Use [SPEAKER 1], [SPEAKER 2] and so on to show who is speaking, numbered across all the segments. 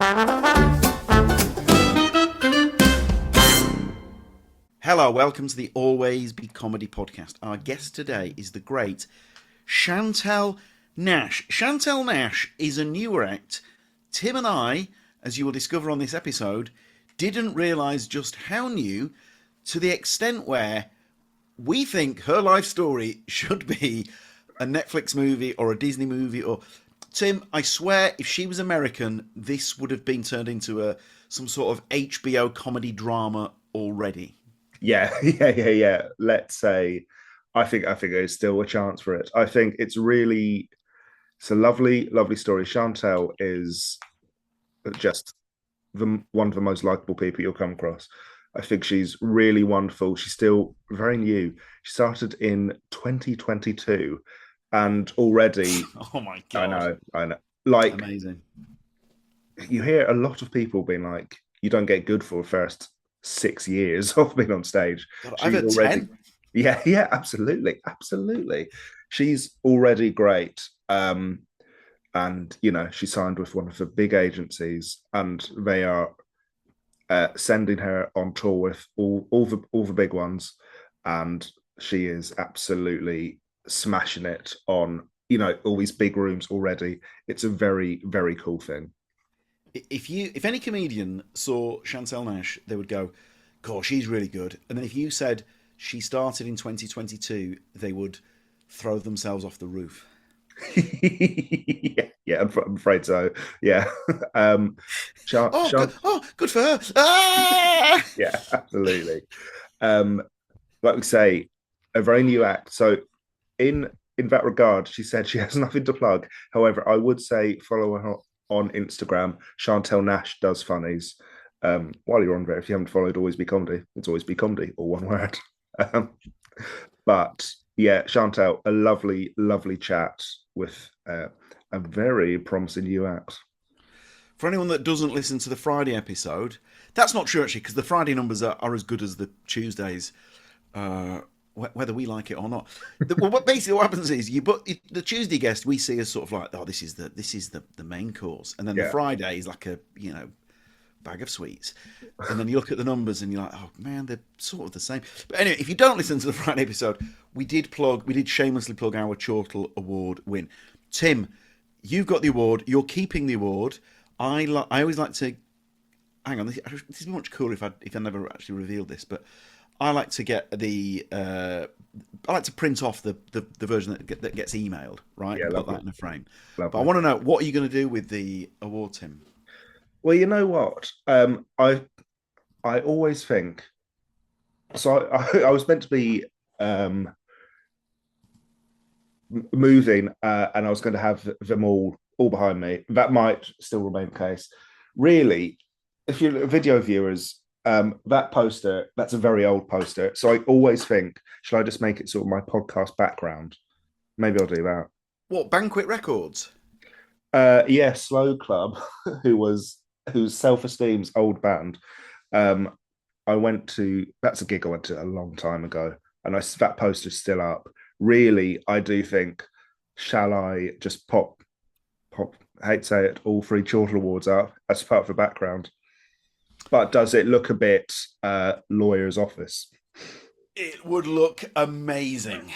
[SPEAKER 1] Hello, welcome to the Always Be Comedy podcast. Our guest today is the great Chantel Nash. Chantel Nash is a newer act. Tim and I, as you will discover on this episode, didn't realise just how new, to the extent where we think her life story should be a Netflix movie or a Disney movie. Or Tim, I swear, if she was American, this would have been turned into some sort of HBO comedy drama already.
[SPEAKER 2] Yeah. Let's say, I think there's still a chance for it. I think it's a lovely story. Chantel is just one of the most likable people you'll come across. I think she's really wonderful. She's still very new. She started in 2022, and already,
[SPEAKER 1] oh my god,
[SPEAKER 2] I know. Like,
[SPEAKER 1] amazing.
[SPEAKER 2] You hear a lot of people being like, "You don't get good for the first 6 years of being on stage."
[SPEAKER 1] God, I've had 10.
[SPEAKER 2] Yeah, absolutely. She's already great. And she signed with one of the big agencies, and they are sending her on tour with all the big ones, and she is absolutely smashing it on all these big rooms already. It's a very, very cool thing.
[SPEAKER 1] If any comedian saw Chantel Nash, they would go, "Gosh, she's really good." And then if you said she started in 2022, they would throw themselves off the roof.
[SPEAKER 2] yeah, I'm afraid so. Yeah.
[SPEAKER 1] Good for her. Ah!
[SPEAKER 2] Yeah, absolutely. Like we say, a very new act. So in that regard, she said she has nothing to plug. However, I would say follow her on Instagram. Chantel Nash does funnies. While you're on there, if you haven't followed Always Be Comedy, it's Always Be Comedy, all one word. But yeah, Chantel, a lovely chat with a very promising new act.
[SPEAKER 1] For anyone that doesn't listen to the Friday episode, that's not true actually, because the Friday numbers are as good as the Tuesdays, whether we like it or not. Basically what happens is the Tuesday guest we see as sort of like, oh, this is the main course, and then the Friday is like a bag of sweets, and then you look at the numbers and you're like, oh man, they're sort of the same. But anyway, if you don't listen to the Friday episode, we did shamelessly plug our Chortle award win. Tim, you've got the award. You're keeping the award. I always like to hang on. This is much cooler if I never actually revealed this, but I like to get I like to print off the version that gets emailed, right? And put that in a frame. Lovely. But I want to know, what are you going to do with the award, Tim?
[SPEAKER 2] Well, you know what? I always think. So I was meant to be moving, and I was going to have them all behind me. That might still remain the case. Really, if you're video viewers, that poster, that's a very old poster. So I always think, should I just make it sort of my podcast background? Maybe I'll do that.
[SPEAKER 1] What, Banquet Records?
[SPEAKER 2] Yeah, Slow Club, whose Self-Esteem's old band. That's a gig I went to a long time ago, and that poster's still up. Really, I do think, shall I just pop, I hate to say it, all 3 Chortle Awards up as part of the background? But does it look a bit lawyer's office?
[SPEAKER 1] It would look amazing.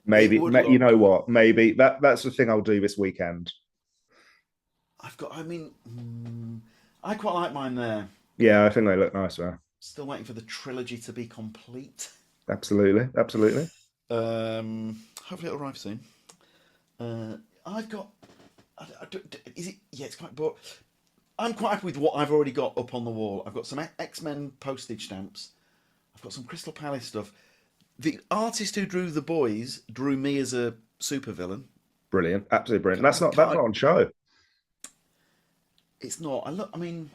[SPEAKER 2] Maybe, you know what? Maybe that's the thing I'll do this weekend.
[SPEAKER 1] I quite like mine there.
[SPEAKER 2] Yeah, I think they look nice there.
[SPEAKER 1] Still waiting for the trilogy to be complete.
[SPEAKER 2] Absolutely.
[SPEAKER 1] Hopefully it'll arrive soon. I've got. Is it? Yeah, it's quite. But I'm quite happy with what I've already got up on the wall. I've got some X-Men postage stamps. I've got some Crystal Palace stuff. The artist who drew The Boys drew me as a supervillain.
[SPEAKER 2] Brilliant, absolutely brilliant. That's not on show.
[SPEAKER 1] It's not. I mean.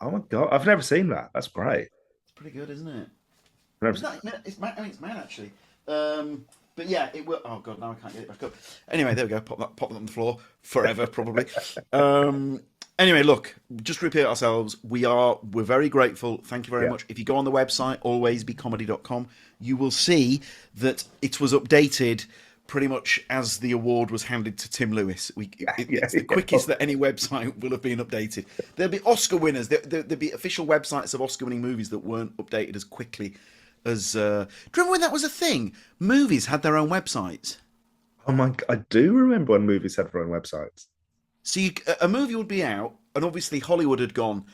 [SPEAKER 2] Oh my god, I've never seen that. That's great.
[SPEAKER 1] It's pretty good, isn't it? It's man actually. But yeah, it will. Oh god, now I can't get it back up. Anyway, there we go. Pop that on the floor forever, probably. Anyway, look, just to repeat ourselves, we're very grateful. Thank you very much. If you go on the website, alwaysbecomedy.com, you will see that it was updated pretty much as the award was handed to Tim Lewis.
[SPEAKER 2] Yeah,
[SPEAKER 1] It's the quickest that any website will have been updated. There'll be Oscar winners. There'll be official websites of Oscar-winning movies that weren't updated as quickly as. Do you remember when that was a thing? Movies had their own websites.
[SPEAKER 2] Oh my! I do remember when movies had their own websites.
[SPEAKER 1] So a movie would be out, and obviously Hollywood had gone.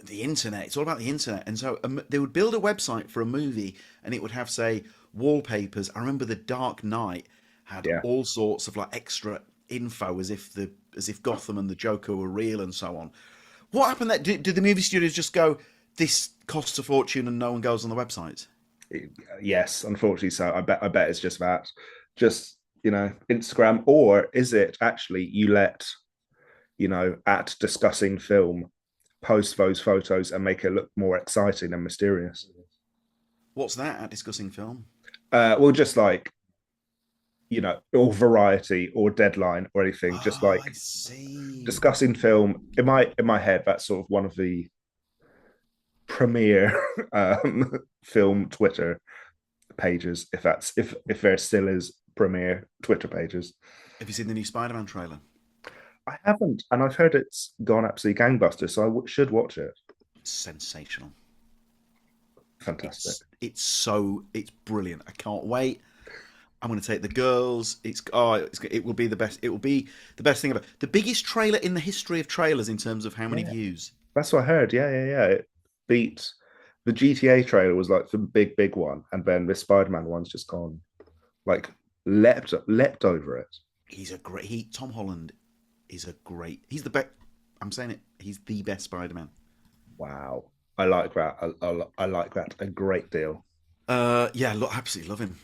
[SPEAKER 1] The internet. It's all about the internet, and so they would build a website for a movie, and it would have, say, wallpapers. I remember The Dark Knight had
[SPEAKER 2] Yeah.
[SPEAKER 1] all sorts of like extra info as if Gotham and the Joker were real and so on. What happened there? Did the movie studios just go, this costs a fortune and no one goes on the websites?
[SPEAKER 2] Yes, unfortunately, so I bet it's just that, just Instagram, or is it actually you let at discussing film post those photos and make it look more exciting and mysterious.
[SPEAKER 1] What's that at discussing film?
[SPEAKER 2] Well, just like or Variety or Deadline or anything, just
[SPEAKER 1] Oh,
[SPEAKER 2] like
[SPEAKER 1] I see.
[SPEAKER 2] discussing film. In my head, that's sort of one of the premier film Twitter pages, if there still is premier Twitter pages.
[SPEAKER 1] Have you seen the new Spider-Man trailer?
[SPEAKER 2] I haven't, and I've heard it's gone absolutely gangbusters, so should watch it.
[SPEAKER 1] Sensational.
[SPEAKER 2] Fantastic.
[SPEAKER 1] It's brilliant. I can't wait. I'm going to take the girls. It will be the best. It will be the best thing ever. The biggest trailer in the history of trailers in terms of how many views.
[SPEAKER 2] That's what I heard. Yeah, yeah, yeah. It beat the GTA trailer was like the big one, and then this Spider-Man one's just gone like leapt over it.
[SPEAKER 1] Tom Holland is a great. He's the best. I'm saying it. He's the best Spider-Man.
[SPEAKER 2] Wow, I like that. I like that a great deal.
[SPEAKER 1] Yeah, look, absolutely love him.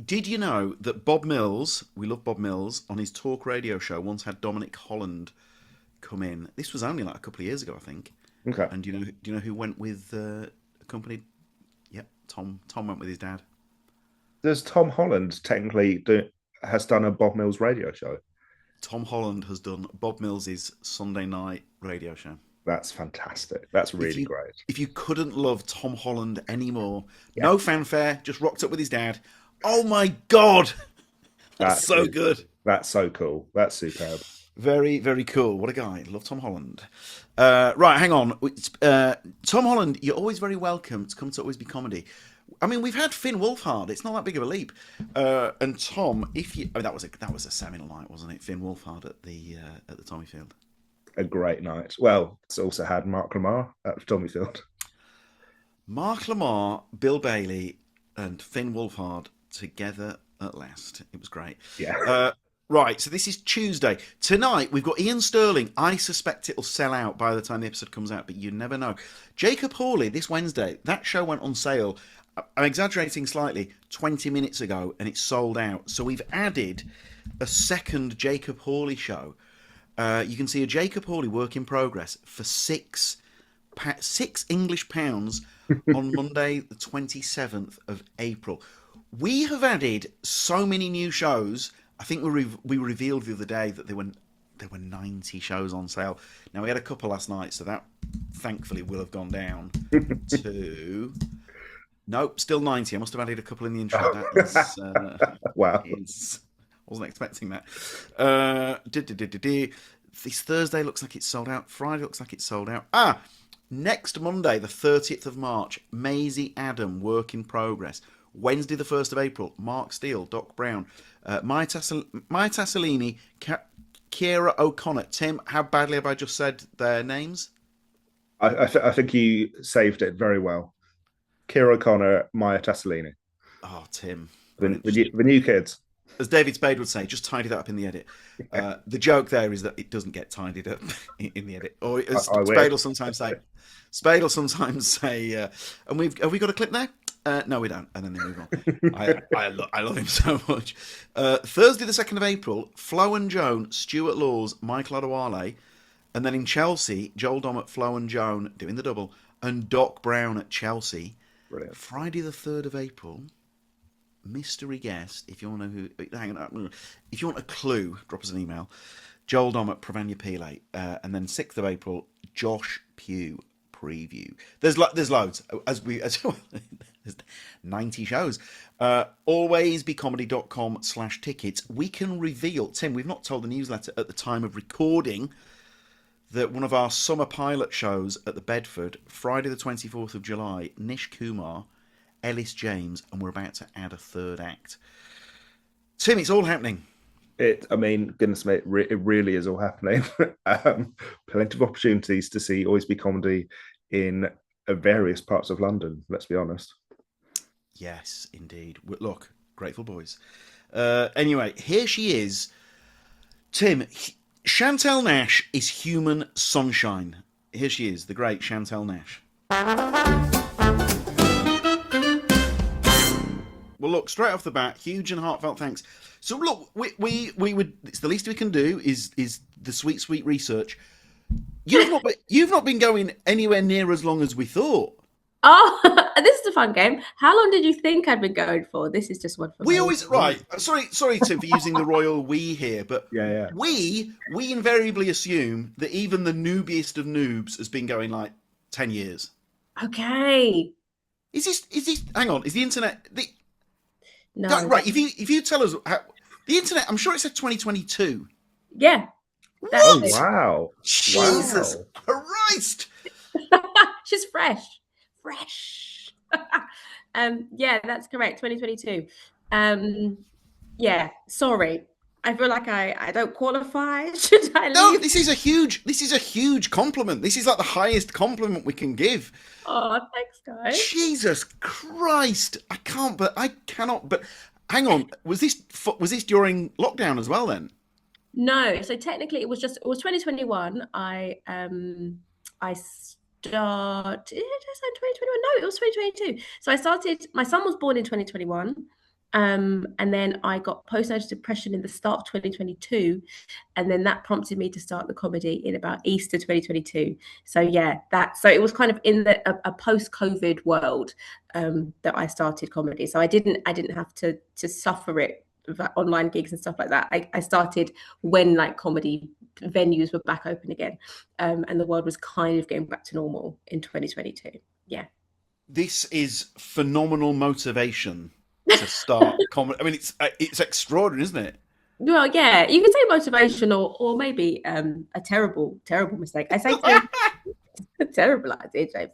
[SPEAKER 1] Did you know that Bob Mills, we love Bob Mills, on his talk radio show once had Dominic Holland come in? This was only like a couple of years ago, I think.
[SPEAKER 2] Okay.
[SPEAKER 1] And do you know who went with accompanied? Yep, Tom. Tom went with his dad.
[SPEAKER 2] Does Tom Holland technically has done a Bob Mills radio show?
[SPEAKER 1] Tom Holland has done Bob Mills's Sunday night radio show.
[SPEAKER 2] That's fantastic. That's really great.
[SPEAKER 1] If you couldn't love Tom Holland anymore,
[SPEAKER 2] Yeah.
[SPEAKER 1] no fanfare, just rocked up with his dad. Oh my God, that's so good.
[SPEAKER 2] That's so cool. That's superb.
[SPEAKER 1] Very, very cool. What a guy. Love Tom Holland. Right, hang on. Tom Holland, you're always very welcome to come to Always Be Comedy. I mean, we've had Finn Wolfhard. It's not that big of a leap. And Tom, that was a seminal night, wasn't it? Finn Wolfhard at the Tommyfield.
[SPEAKER 2] A great night. Well, it's also had Mark Lamar at Tommyfield.
[SPEAKER 1] Mark Lamar, Bill Bailey, and Finn Wolfhard together at last. It was great.
[SPEAKER 2] Yeah.
[SPEAKER 1] Right, so this is Tuesday. Tonight, we've got Ian Sterling. I suspect it'll sell out by the time the episode comes out, but you never know. Jacob Hawley, this Wednesday. That show went on sale, I'm exaggerating slightly, 20 minutes ago, and it's sold out. So we've added a second Jacob Hawley show. You can see a Jacob Hawley work in progress for £6 English pounds on Monday, the 27th of April. We have added so many new shows. I think we revealed the other day that there were 90 shows on sale. Now, we had a couple last night, so that thankfully will have gone down to... Nope, still 90. I must have added a couple in the intro. That is,
[SPEAKER 2] wow.
[SPEAKER 1] Wasn't expecting that. This Thursday looks like it's sold out. Friday looks like it's sold out. Next Monday, the 30th of March, Maisie Adam, work in progress. Wednesday, the 1st of April, Mark Steele, Doc Brown, Maya Tassolini, Ciara O'Connor. Tim, how badly have I just said their names?
[SPEAKER 2] I think you saved it very well. Ciara O'Connor, Maya Tassolini.
[SPEAKER 1] Oh, Tim.
[SPEAKER 2] The new kids.
[SPEAKER 1] As David Spade would say, just tidy that up in the edit. The joke there is that it doesn't get tidied up in the edit. Or as Spade will sometimes say, and have we got a clip there? No, we don't. And then they move on. I love him so much. Thursday, the 2nd of April, Flo and Joan, Stuart Laws, Michael Adewale. And then in Chelsea, Joel Dommett, Flo and Joan doing the double. And Doc Brown at Chelsea.
[SPEAKER 2] Brilliant.
[SPEAKER 1] Friday, the 3rd of April, mystery guest. If you want to know who, hang on. If you want a clue, drop us an email. Joel Dommett, Pravanya Pillay. And then 6th of April, Josh Pugh, preview. There's loads as there's 90 shows. Alwaysbecomedy.com/tickets. We can reveal, Tim, we've not told the newsletter at the time of recording that one of our summer pilot shows at the Bedford, Friday the 24th of July, Nish Kumar, Ellis James, and we're about to add a third act. Tim, it's all happening.
[SPEAKER 2] Goodness me, it really is all happening. Plenty of opportunities to see Always Be Comedy in various parts of London, let's be honest.
[SPEAKER 1] Yes, indeed. Look, grateful boys. Anyway, here she is. Tim, Chantel Nash is human sunshine. Here she is, the great Chantel Nash. Well, look, straight off the bat, huge and heartfelt thanks. So, look, we would. It's the least we can do is the sweet research. You've not been going anywhere near as long as we thought.
[SPEAKER 3] Oh, this is a fun game. How long did you think I'd been going for? This is just one for
[SPEAKER 1] we always right. Sorry, Tim, for using the royal we here, but
[SPEAKER 2] yeah.
[SPEAKER 1] We invariably assume that even the noobiest of noobs has been going like 10 years.
[SPEAKER 3] Okay.
[SPEAKER 1] Is this? Hang on. Is the internet
[SPEAKER 3] No.
[SPEAKER 1] Right. If you tell us how, the internet, I'm sure it said 2022.
[SPEAKER 3] Yeah.
[SPEAKER 2] Oh wow!
[SPEAKER 1] Jesus Christ!
[SPEAKER 3] She's fresh. Yeah, that's correct. 2022. Yeah. Sorry. I feel like I don't qualify. Should I leave?
[SPEAKER 1] No, this is a huge compliment. This is like the highest compliment we can give.
[SPEAKER 3] Oh, thanks, guys.
[SPEAKER 1] Jesus Christ! I cannot. But hang on, was this during lockdown as well? Then?
[SPEAKER 3] No. So technically, it was 2021. I started. Did I say 2021? No, it was 2022. So I started. My son was born in 2021. And then I got postnatal depression in the start of 2022, and then that prompted me to start the comedy in about Easter 2022. So yeah, so it was kind of in a post-COVID world that I started comedy. So I didn't have to suffer it with online gigs and stuff like that. I started when like comedy venues were back open again, and the world was kind of getting back to normal in 2022. Yeah,
[SPEAKER 1] this is phenomenal motivation to start comedy. I mean, it's extraordinary, isn't it?
[SPEAKER 3] Well, yeah, you can say motivation or maybe a terrible mistake. I say terrible idea, James.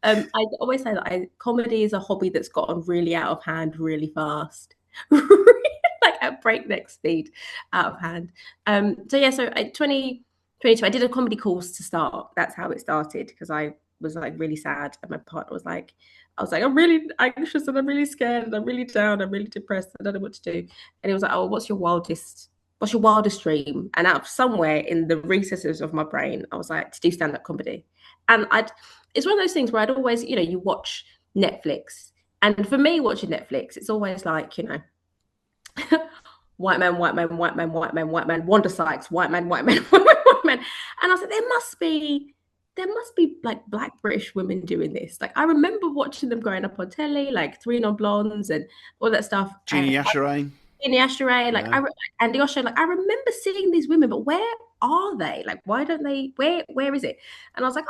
[SPEAKER 3] I always say that comedy is a hobby that's gotten really out of hand really fast, like at breakneck speed, out of hand. So 2022, I did a comedy course to start. That's how it started, because I was like really sad, and my partner was like, I'm really anxious and I'm really scared and I'm really down, I'm really depressed, I don't know what to do. And he was like, oh, what's your wildest dream? And out of somewhere in the recesses of my brain, I was like, to do stand-up comedy. And it's one of those things where I'd always, you watch Netflix, and for me watching Netflix, it's always like, white man, Wanda Sykes, white man. And I was like, there must be like Black British women doing this. Like, I remember watching them growing up on telly, like Three Non-Blondes and all that stuff.
[SPEAKER 1] Jeannie Asheray,
[SPEAKER 3] like Andy Osho. Like, I remember seeing these women, but where are they? Like, why don't they? Where is it? And I was like,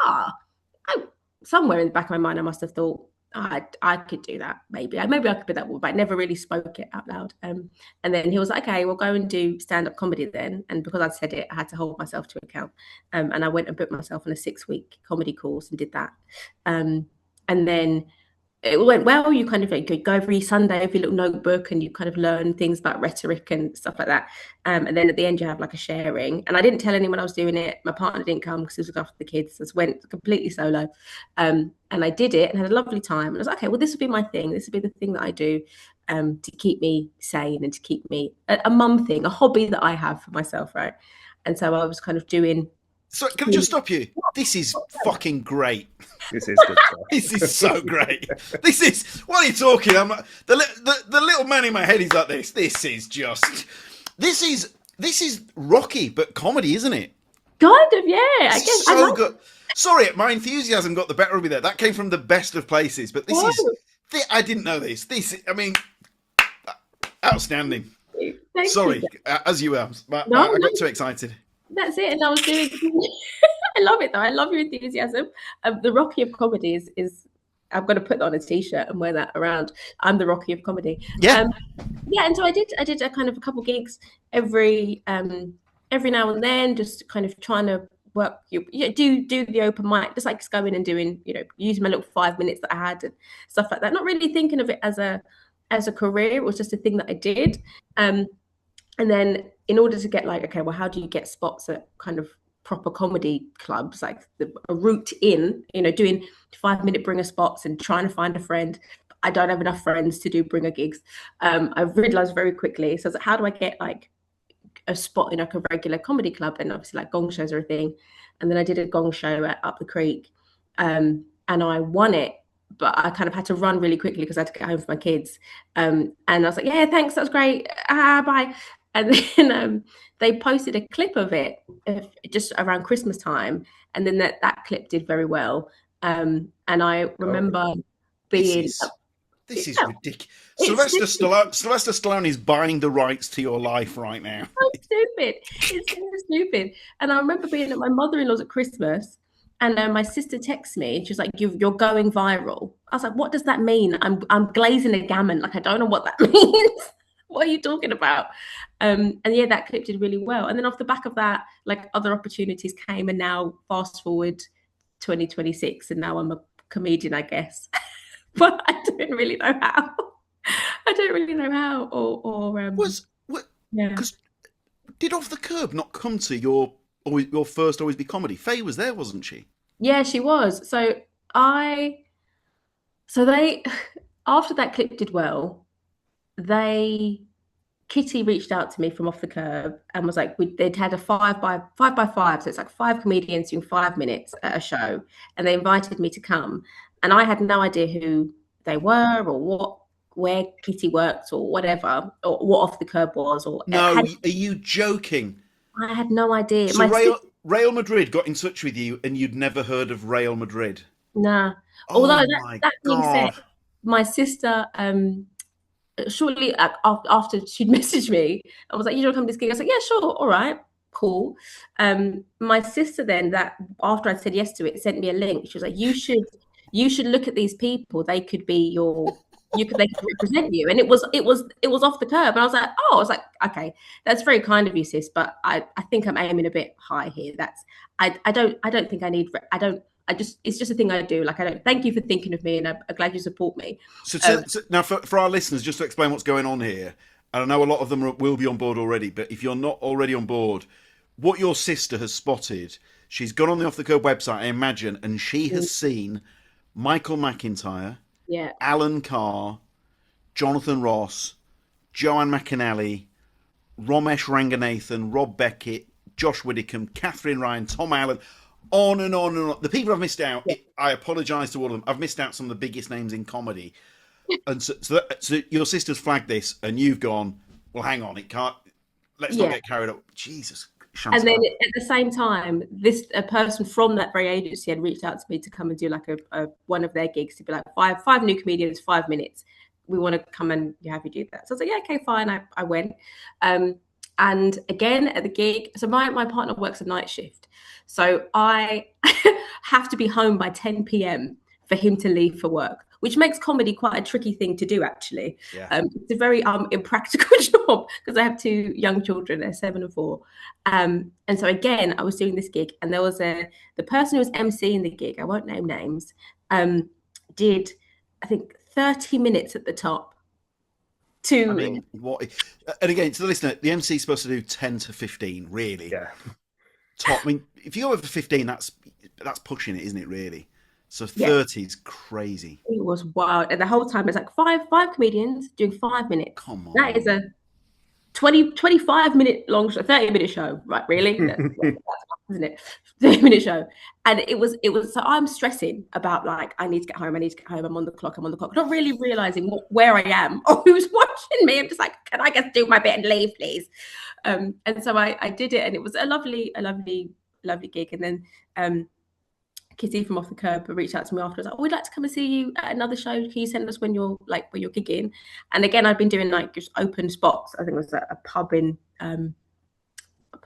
[SPEAKER 3] somewhere in the back of my mind, I must have thought, I could do that. Maybe I could be that woman, but I never really spoke it out loud. And then he was like, okay, we'll go and do stand-up comedy then. And because I'd said it, I had to hold myself to account. And I went and booked myself on a 6-week comedy course and did that. And then it went well. You kind of could go every Sunday with your little notebook, and you kind of learn things about rhetoric and stuff like that. And then at the end, you have like a sharing. And I didn't tell anyone I was doing it. My partner didn't come because he was looking after the kids. So I just went completely solo. And I did it and had a lovely time. And I was like, okay, well, this would be my thing. This would be the thing that I do to keep me sane and to keep me a mum thing, a hobby that I have for myself, right? And so I was kind of doing.
[SPEAKER 1] So can I just stop you? This is fucking great.
[SPEAKER 2] This is good stuff.
[SPEAKER 1] This is so great. This is, what are you talking? I'm the little man in my head is like this. This is Rocky, but comedy, isn't it?
[SPEAKER 3] Kind of, yeah. I guess
[SPEAKER 1] so good. Sorry, my enthusiasm got the better of me there. That came from the best of places, but this is. I didn't know this. I mean, outstanding.
[SPEAKER 3] Thank
[SPEAKER 1] Sorry,
[SPEAKER 3] you.
[SPEAKER 1] as you were, I got too excited.
[SPEAKER 3] That's it, and I was doing I love it though. I love your enthusiasm. The Rocky of comedy is I'm going to put that on a t-shirt and wear that around. I'm the Rocky of comedy.
[SPEAKER 1] Yeah.
[SPEAKER 3] Yeah, and so I did a kind of a couple gigs every now and then, just kind of trying to work do the open mic, just like going and doing, using my little 5 minutes that I had and stuff like that. Not really thinking of it as a career. It was just a thing that I did. And then in order to get like, okay, well, how do you get spots at kind of proper comedy clubs, like a route in, doing 5-minute bringer spots and trying to find a friend. I don't have enough friends to do bringer gigs. I realized very quickly. So I was like, how do I get like a spot in like a regular comedy club? And obviously like gong shows are a thing. And then I did a gong show at Up the Creek, and I won it. But I kind of had to run really quickly because I had to get home for my kids. And I was like, yeah, thanks, that's great. Bye. And then they posted a clip of it just around Christmas time. And then that clip did very well. And I remember being...
[SPEAKER 1] This is ridiculous. Sylvester Stallone is buying the rights to your life right now.
[SPEAKER 3] So stupid. It's so stupid. And I remember being at my mother-in-law's at Christmas, and my sister texts me, and she's like, "You're going viral." I was like, "What does that mean?" I'm glazing a gammon. Like, I don't know what that means. What are you talking about? And yeah, that clip did really well. And then off the back of that, like other opportunities came, and now fast forward 2026, and now I'm a comedian, I guess. But I don't really know how.
[SPEAKER 1] Because did Off the Curb not come to your first Always Be Comedy? Faye was there, wasn't she?
[SPEAKER 3] Yeah, she was. So they after that clip did well, Kitty reached out to me from Off the Curb and was like, they'd had a 5 by 5, so it's like 5 comedians doing 5 minutes at a show, and they invited me to come, and I had no idea who they were or where Kitty worked or whatever, or what Off the Curb was.
[SPEAKER 1] Are you joking?
[SPEAKER 3] I had no idea.
[SPEAKER 1] So Real Madrid got in touch with you, and you'd never heard of Real Madrid?
[SPEAKER 3] Nah. Although that being said, my sister, shortly after she'd messaged me, I was like, "You don't come to this gig?" I was like, "Yeah, sure, all right, cool." My sister then, that after I said yes to it, sent me a link. She was like, "You should look at these people. They could be they could represent you." And it was Off the Curb, and I was like, okay, that's very kind of you, sis, but I think I'm aiming a bit high here. I don't think I need. It's just a thing I do. Like, I don't. Thank you for thinking of me, and I'm glad you support me.
[SPEAKER 1] So now, for our listeners, just to explain what's going on here, and I know a lot of them will be on board already, but if you're not already on board, what your sister has spotted, she's gone on the Off the Curb website, I imagine, and she has seen Michael McIntyre, Alan Carr, Jonathan Ross, Joanne McAnally, Ramesh Ranganathan, Rob Beckett, Josh Widdicombe, Catherine Ryan, Tom Allen, on and on and on. The people I've missed out, I apologise to all of them. I've missed out some of the biggest names in comedy. And so your sister's flagged this, and you've gone, well, hang on, let's not get carried up. Jesus. Chantel.
[SPEAKER 3] And then at the same time, a person from that very agency had reached out to me to come and do like a one of their gigs, to be like five new comedians, 5 minutes. We want to come and have you do that. So I was like, yeah, okay, fine. I went. And again, at the gig, so my partner works a night shift. So I have to be home by 10 p.m. for him to leave for work, which makes comedy quite a tricky thing to do, actually.
[SPEAKER 1] Yeah.
[SPEAKER 3] It's a very impractical job because I have 2 young children, they're 7 and 4. And so again, I was doing this gig, and there was the person who was emceeing the gig, I won't name names, did, I think, 30 minutes at the top. And
[SPEAKER 1] again, to the listener, the MC is supposed to do 10 to 15, really.
[SPEAKER 2] Yeah.
[SPEAKER 1] Top. I mean, if you go over 15, that's pushing it, isn't it, really? So 30 is crazy.
[SPEAKER 3] It was wild. And the whole time, it's like five comedians doing 5 minutes.
[SPEAKER 1] Come on.
[SPEAKER 3] That is a 25-minute long show, 30-minute show, right? Really? That's isn't it? 30-minute show. And it was, so I'm stressing about, like, I need to get home. I'm on the clock. Not really realizing where I am or who's watching me. I'm just like, can I just do my bit and leave, please? And so I did it, and it was a lovely gig. And then Kitty from Off the Curb reached out to me afterwards. Like, we'd like to come and see you at another show. Can you send us when you're gigging? And again, I'd been doing like just open spots. I think it was a pub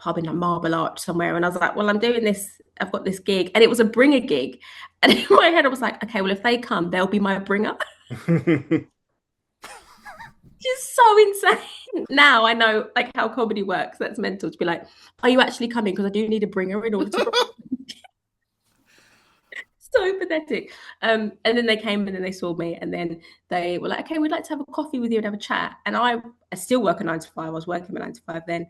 [SPEAKER 3] pub in like Marble Arch somewhere. And I was like, well, I'm doing this. I've got this gig. And it was a bringer gig. And in my head, I was like, okay, well, if they come, they'll be my bringer. Just so insane. Now I know like how comedy works. That's mental to be like, are you actually coming? Because I do need a bringer in order to. So pathetic. And then they came and then they saw me and then they were like, okay, we'd like to have a coffee with you and have a chat. And I still work a 9 to 5. I was working a 9 to 5 then.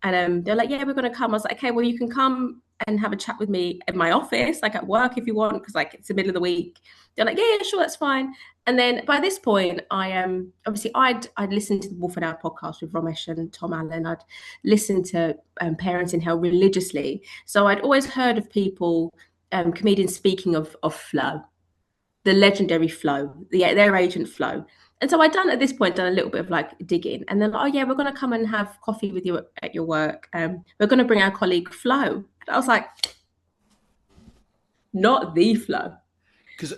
[SPEAKER 3] And they're like, yeah, we're going to come. I was like, okay, well, you can come and have a chat with me in my office, like at work if you want, because like it's the middle of the week. They're like, yeah, sure, that's fine. And then by this point, I obviously I'd listened to the Wolf and Owl podcast with Ramesh and Tom Allen. I'd listened to Parenting Hell religiously. So I'd always heard of people, comedians speaking of Flo, the legendary Flo, their agent Flo. And so I'd done at this point done a little bit of like digging, and then, oh yeah, we're going to come and have coffee with you at your work. We're going to bring our colleague Flo. And I was like, not the Flo.
[SPEAKER 1] Because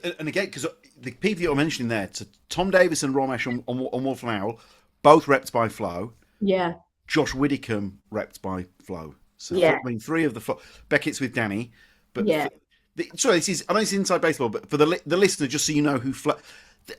[SPEAKER 1] the people you're mentioning there, to Tom Davis and Ramesh on Wolf and Owl, both repped by Flo.
[SPEAKER 3] Yeah.
[SPEAKER 1] Josh Widdicombe repped by Flo. So
[SPEAKER 3] yeah.
[SPEAKER 1] I mean, 3 of the Flo. Beckett's with Danny. But
[SPEAKER 3] yeah.
[SPEAKER 1] Sorry, I know it's inside baseball, but for the listener, just so you know who Flo.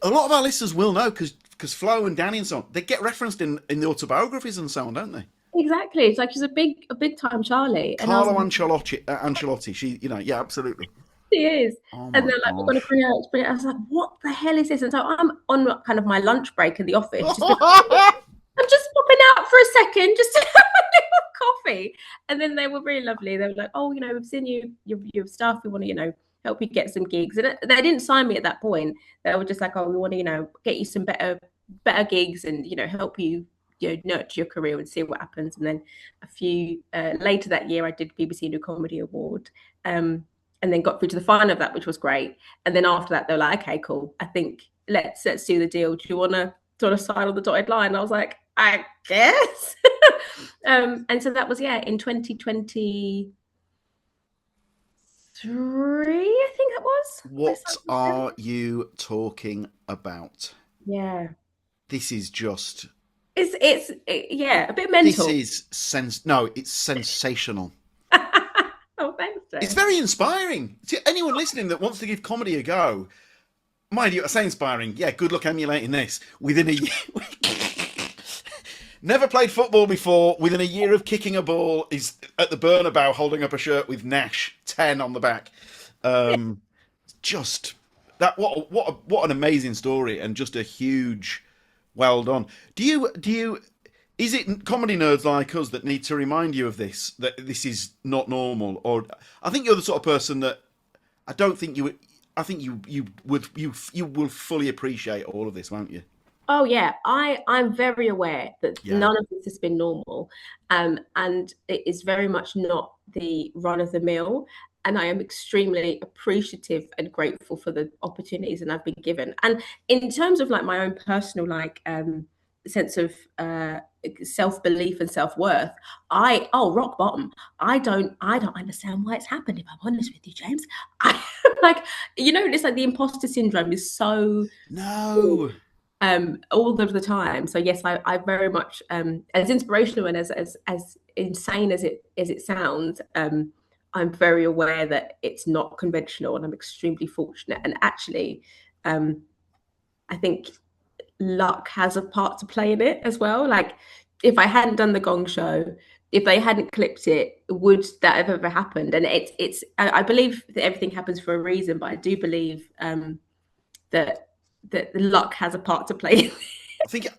[SPEAKER 1] A lot of our listeners will know because Flo and Danny and so on, they get referenced in the autobiographies and so on, don't they?
[SPEAKER 3] Exactly. It's like she's a big time Charlie.
[SPEAKER 1] Carlo Ancelotti. She, yeah, absolutely.
[SPEAKER 3] She is. And they're like, we're going to bring it. I was like, what the hell is this? And so I'm on kind of my lunch break in the office. I'm just popping out for a second just to have a little coffee. And then they were really lovely. They were like, oh, we've seen your stuff. We want to, help you get some gigs. And they didn't sign me at that point. They were just like, oh, we want to, get you some better gigs and, help you, nurture your career and see what happens. And then a few later that year, I did BBC New Comedy Award. And then got through to the final of that, which was great. And then after that, they were like, okay, cool. I think let's do the deal. Do you want to sort of sign on the dotted line? And I was like, I guess. And so that was, in 2023, I think it was.
[SPEAKER 1] What are you talking about?
[SPEAKER 3] Yeah.
[SPEAKER 1] This is just...
[SPEAKER 3] It's a bit mental.
[SPEAKER 1] This is it's sensational.
[SPEAKER 3] Oh, thanks, Jay.
[SPEAKER 1] It's very inspiring. To anyone listening that wants to give comedy a go, mind you, I say inspiring, good luck emulating this. Within a year... Never played football before. Within a year of kicking a ball, is at the Bernabeu holding up a shirt with Nash 10 on the back. Just that. What an amazing story, and just a huge well done. Do you? Is it comedy nerds like us that need to remind you of this? That this is not normal, or I think you're the sort of person that I don't think you would. I think you will fully appreciate all of this, won't you?
[SPEAKER 3] Oh yeah, I'm very aware that none of this has been normal, and it is very much not the run of the mill. And I am extremely appreciative and grateful for the opportunities that I've been given. And in terms of like my own personal sense of self-belief and self-worth, rock bottom. I don't understand why it's happened, if I'm honest with you, James. It's like the imposter syndrome is so all of the time. So yes, I very much as inspirational and as insane as it sounds, I'm very aware that it's not conventional, and I'm extremely fortunate. And actually, I think luck has a part to play in it as well. Like, if I hadn't done the Gong Show, if they hadn't clipped it, would that have ever happened? And I believe that everything happens for a reason, but I do believe that luck has a part to play in it.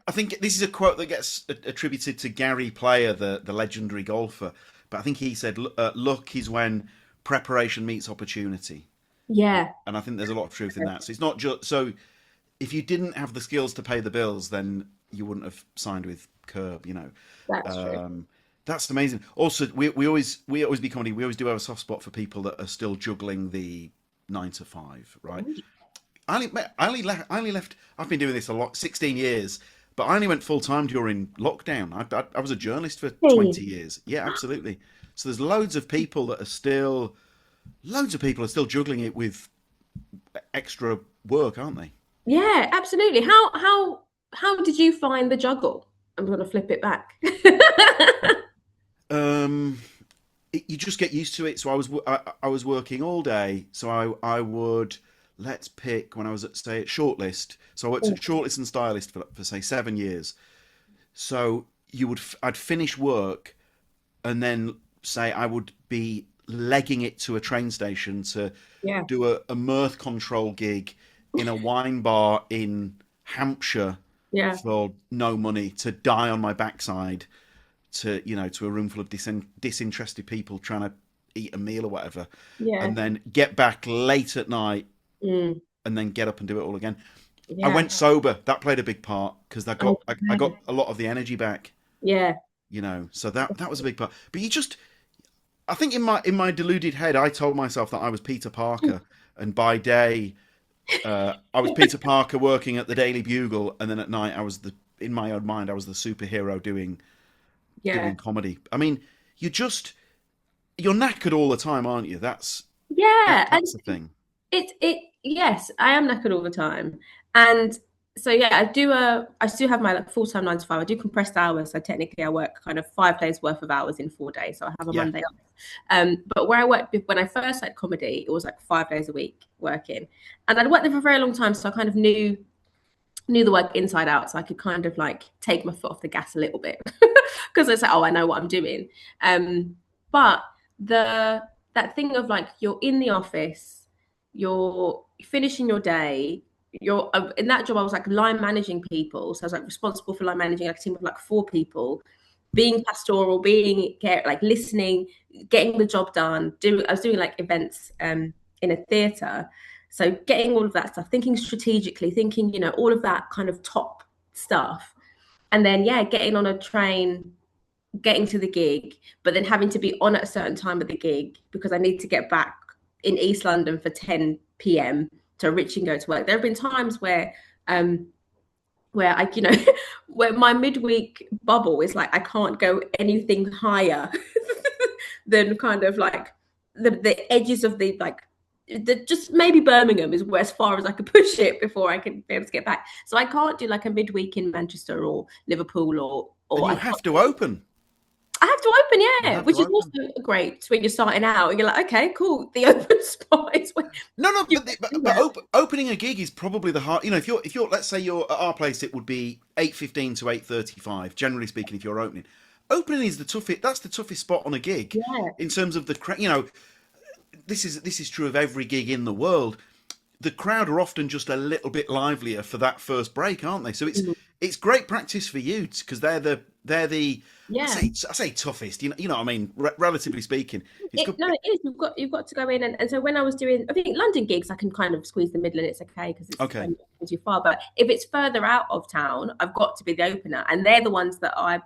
[SPEAKER 1] I think this is a quote that gets attributed to Gary Player, the legendary golfer. But I think he said, luck is when preparation meets opportunity.
[SPEAKER 3] Yeah.
[SPEAKER 1] And I think there's a lot of truth in that. So it's not just... So if you didn't have the skills to pay the bills, then you wouldn't have signed with Curb,
[SPEAKER 3] That's true.
[SPEAKER 1] That's amazing. Also, we always be comedy. We always do have a soft spot for people that are still juggling the 9 to 5, right? I only left... I've been doing this a lot, 16 years... But I only went full-time during lockdown. I was a journalist for 20 years. Yeah, absolutely. So there's loads of people are still juggling it with extra work, aren't they?
[SPEAKER 3] Yeah, absolutely. How did you find the juggle? I'm going to flip it back.
[SPEAKER 1] you just get used to it. So I was working all day. So I would, let's pick, when I was at, say, at Shortlist. So I worked at Shortlist and Stylist for say 7 years. So I'd finish work, and then say I would be legging it to a train station to
[SPEAKER 3] Yeah.
[SPEAKER 1] do a mirth control gig in a wine bar in Hampshire
[SPEAKER 3] Yeah.
[SPEAKER 1] for no money, to die on my backside, to a room full of disinterested people trying to eat a meal or whatever,
[SPEAKER 3] Yeah.
[SPEAKER 1] and then get back late at night,
[SPEAKER 3] Mm.
[SPEAKER 1] and then get up and do it all again. I
[SPEAKER 3] Yeah.
[SPEAKER 1] went sober. That played a big part, because I got
[SPEAKER 3] Oh,
[SPEAKER 1] I got a lot of the energy back.
[SPEAKER 3] yeah.
[SPEAKER 1] So that was a big part. But I think in my deluded head, I told myself that I was Peter Parker, and by day, I was Peter Parker working at the Daily Bugle, and then at night, in my own mind, I was the superhero doing
[SPEAKER 3] Yeah.
[SPEAKER 1] comedy. I mean, you're knackered all the time, aren't you? That's
[SPEAKER 3] Yeah. And
[SPEAKER 1] the thing.
[SPEAKER 3] yes, I am knackered all the time. And so yeah, I still have my like full-time 9 to 5. I do compressed hours, so technically I work kind of 5 days worth of hours in 4 days. So I have a
[SPEAKER 1] Yeah.
[SPEAKER 3] Monday off. But where I worked when I first started comedy, it was like 5 days a week working. And I'd worked there for a very long time, so I kind of knew the work inside out, so I could kind of like take my foot off the gas a little bit, because it's like, oh, I know what I'm doing. But that thing of like, you're in the office, you're finishing your day, you're in that job. I was like line managing people, so I was like responsible for line managing like a team of like 4 people, being pastoral, being like listening, getting the job done. I was doing like events in a theatre. So getting all of that stuff, thinking strategically, thinking, all of that kind of top stuff. And then, yeah, getting on a train, getting to the gig, but then having to be on at a certain time of the gig because I need to get back in East London for 10 p.m. to reach and go to work. There have been times where I, where my midweek bubble is like, I can't go anything higher than kind of like the edges of the like, just maybe Birmingham is where as far as I could push it before I can be able to get back. So I can't do like a midweek in Manchester or Liverpool
[SPEAKER 1] And you have to open.
[SPEAKER 3] I have to open, yeah, which is also great when you're starting out and you're like, okay, cool. The open spot is where
[SPEAKER 1] No, but opening a gig is probably the hard. If you're, let's say you're at our place, it would be 8:15 to 8:35. Generally speaking, if you're opening is the toughest. That's the toughest spot on a gig, in terms of the crowd. This is true of every gig in the world. The crowd are often just a little bit livelier for that first break, aren't they? So it's great practice for you, because they're the I say toughest. You know what I mean? Relatively speaking,
[SPEAKER 3] No, it is. You've got to go in, and so when I was doing, I think London gigs, I can kind of squeeze the middle, and it's okay because it's too far. But if it's further out of town, I've got to be the opener, and they're the ones that I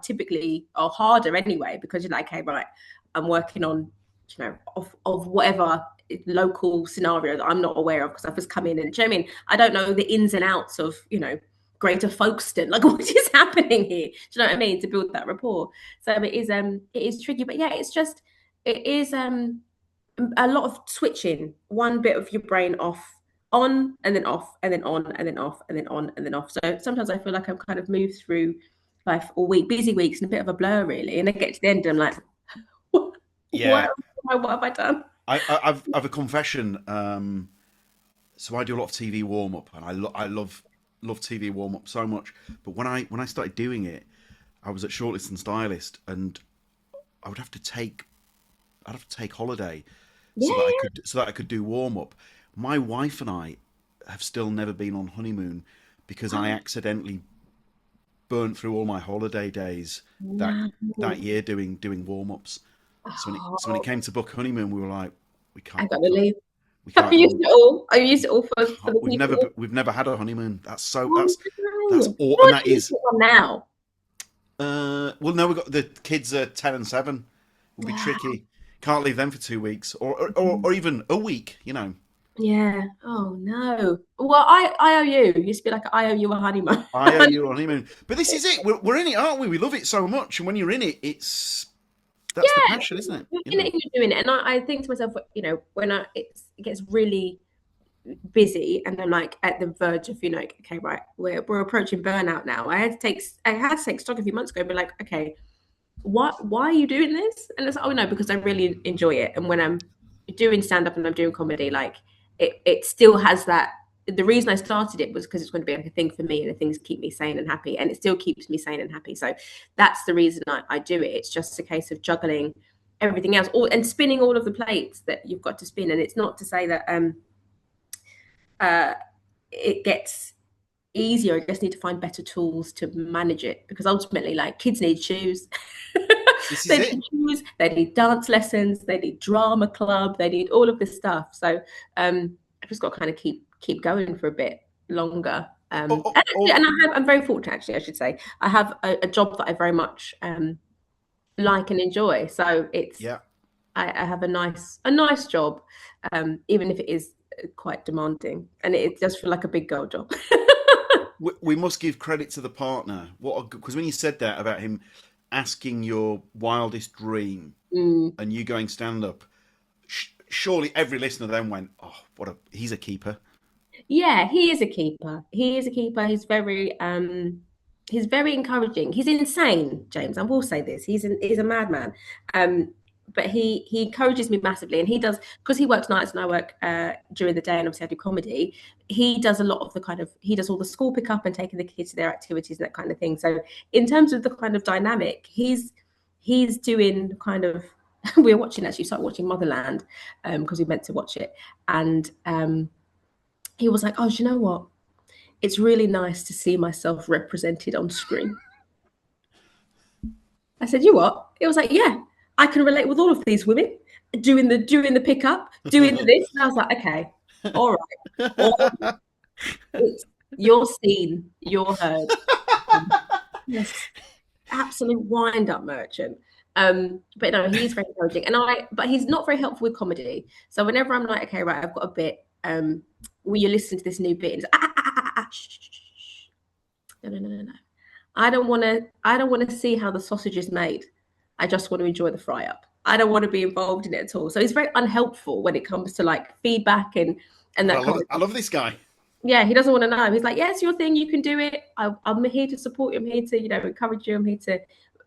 [SPEAKER 3] typically are harder anyway, because you're like, okay, right, I'm working on, of whatever local scenario that I'm not aware of because I've just come in, and do you know what I mean? I don't know the ins and outs of Greater Folkestone, like what is happening here? Do you know what I mean? To build that rapport. So it is tricky, but yeah, it is a lot of switching one bit of your brain off, on, and then off, and then on, and then off, and then on, and then off. So sometimes I feel like I'm kind of moved through life all week, busy weeks, and a bit of a blur really. And I get to the end and I'm like, what have I done?
[SPEAKER 1] I've a confession. So I do a lot of TV warm up, and I love TV warm up so much. But when I started doing it, I was at Shortlist and Stylist, and I'd have to take holiday so that I could do warm up. My wife and I have still never been on honeymoon because I accidentally burnt through all my holiday days that year doing warm ups. So when it came to book honeymoon, we were like, we can't.
[SPEAKER 3] I got to leave.
[SPEAKER 1] We can't.
[SPEAKER 3] I used it all for the people.
[SPEAKER 1] We've never had a honeymoon. That's all,
[SPEAKER 3] and that is now.
[SPEAKER 1] Well, no, we got the kids are 10 and 7. Will be tricky. Can't leave them for 2 weeks or even a week.
[SPEAKER 3] Yeah. Oh no. Well, I owe you. You used to be like, I owe you a honeymoon.
[SPEAKER 1] I owe you a honeymoon. But this is it. We're in it, aren't we? We love it so much, and when you're in it, that's the passion, isn't it?
[SPEAKER 3] You're in it and you're doing it, and I think to myself, when it gets really busy, and I'm like at the verge of, okay, right, we're approaching burnout now. I had to take stock a few months ago and be like, okay, why are you doing this? And it's like, oh no, because I really enjoy it. And when I'm doing stand-up and I'm doing comedy, like it still has that. The reason I started it was because it's going to be like a thing for me and the things keep me sane and happy, and it still keeps me sane and happy. So that's the reason I do it. It's just a case of juggling everything else and spinning all of the plates that you've got to spin. And it's not to say that it gets easier. I just need to find better tools to manage it, because ultimately, like, kids need shoes.
[SPEAKER 1] This is
[SPEAKER 3] They
[SPEAKER 1] it.
[SPEAKER 3] need shoes, they need dance lessons, they need drama club, they need all of this stuff. So I've just got to kind of keep going for a bit longer. I'm very fortunate, actually, I should say. I have a job that I very much like and enjoy. So it's
[SPEAKER 1] Yeah.
[SPEAKER 3] I have a nice job, even if it is quite demanding, and it does feel like a big girl job.
[SPEAKER 1] We must give credit to the partner. Because when you said that about him asking your wildest dream and you going stand up, surely every listener then went, "Oh, he's a keeper."
[SPEAKER 3] Yeah, he is a keeper. He is a keeper. He's very encouraging. He's insane, James. I will say this. He's a madman. But he encourages me massively, and he does, because he works nights and I work during the day, and obviously I do comedy. He does a lot of he does all the school pickup and taking the kids to their activities and that kind of thing. So in terms of the kind of dynamic, he's doing kind of we were watching, actually started watching Motherland because we meant to watch it, and he was like, "Oh, do you know what? It's really nice to see myself represented on screen." I said, "You what?" It was like, "Yeah, I can relate with all of these women doing the pickup, doing this." And I was like, "Okay, all right, you're seen, you're heard." Yes, absolute wind-up merchant. But no, he's very encouraging, but he's not very helpful with comedy. So whenever I'm like, "Okay, right, I've got a bit," will you listen to this new bit? And shh, shh, shh. No. I don't want to see how the sausage is made. I just want to enjoy the fry up. I don't want to be involved in it at all. So he's very unhelpful when it comes to like feedback and that kind of
[SPEAKER 1] I love this guy.
[SPEAKER 3] Yeah, he doesn't want to know. He's like, "Yeah, it's your thing. You can do it. I'm here to support you. I'm here to, encourage you. I'm here to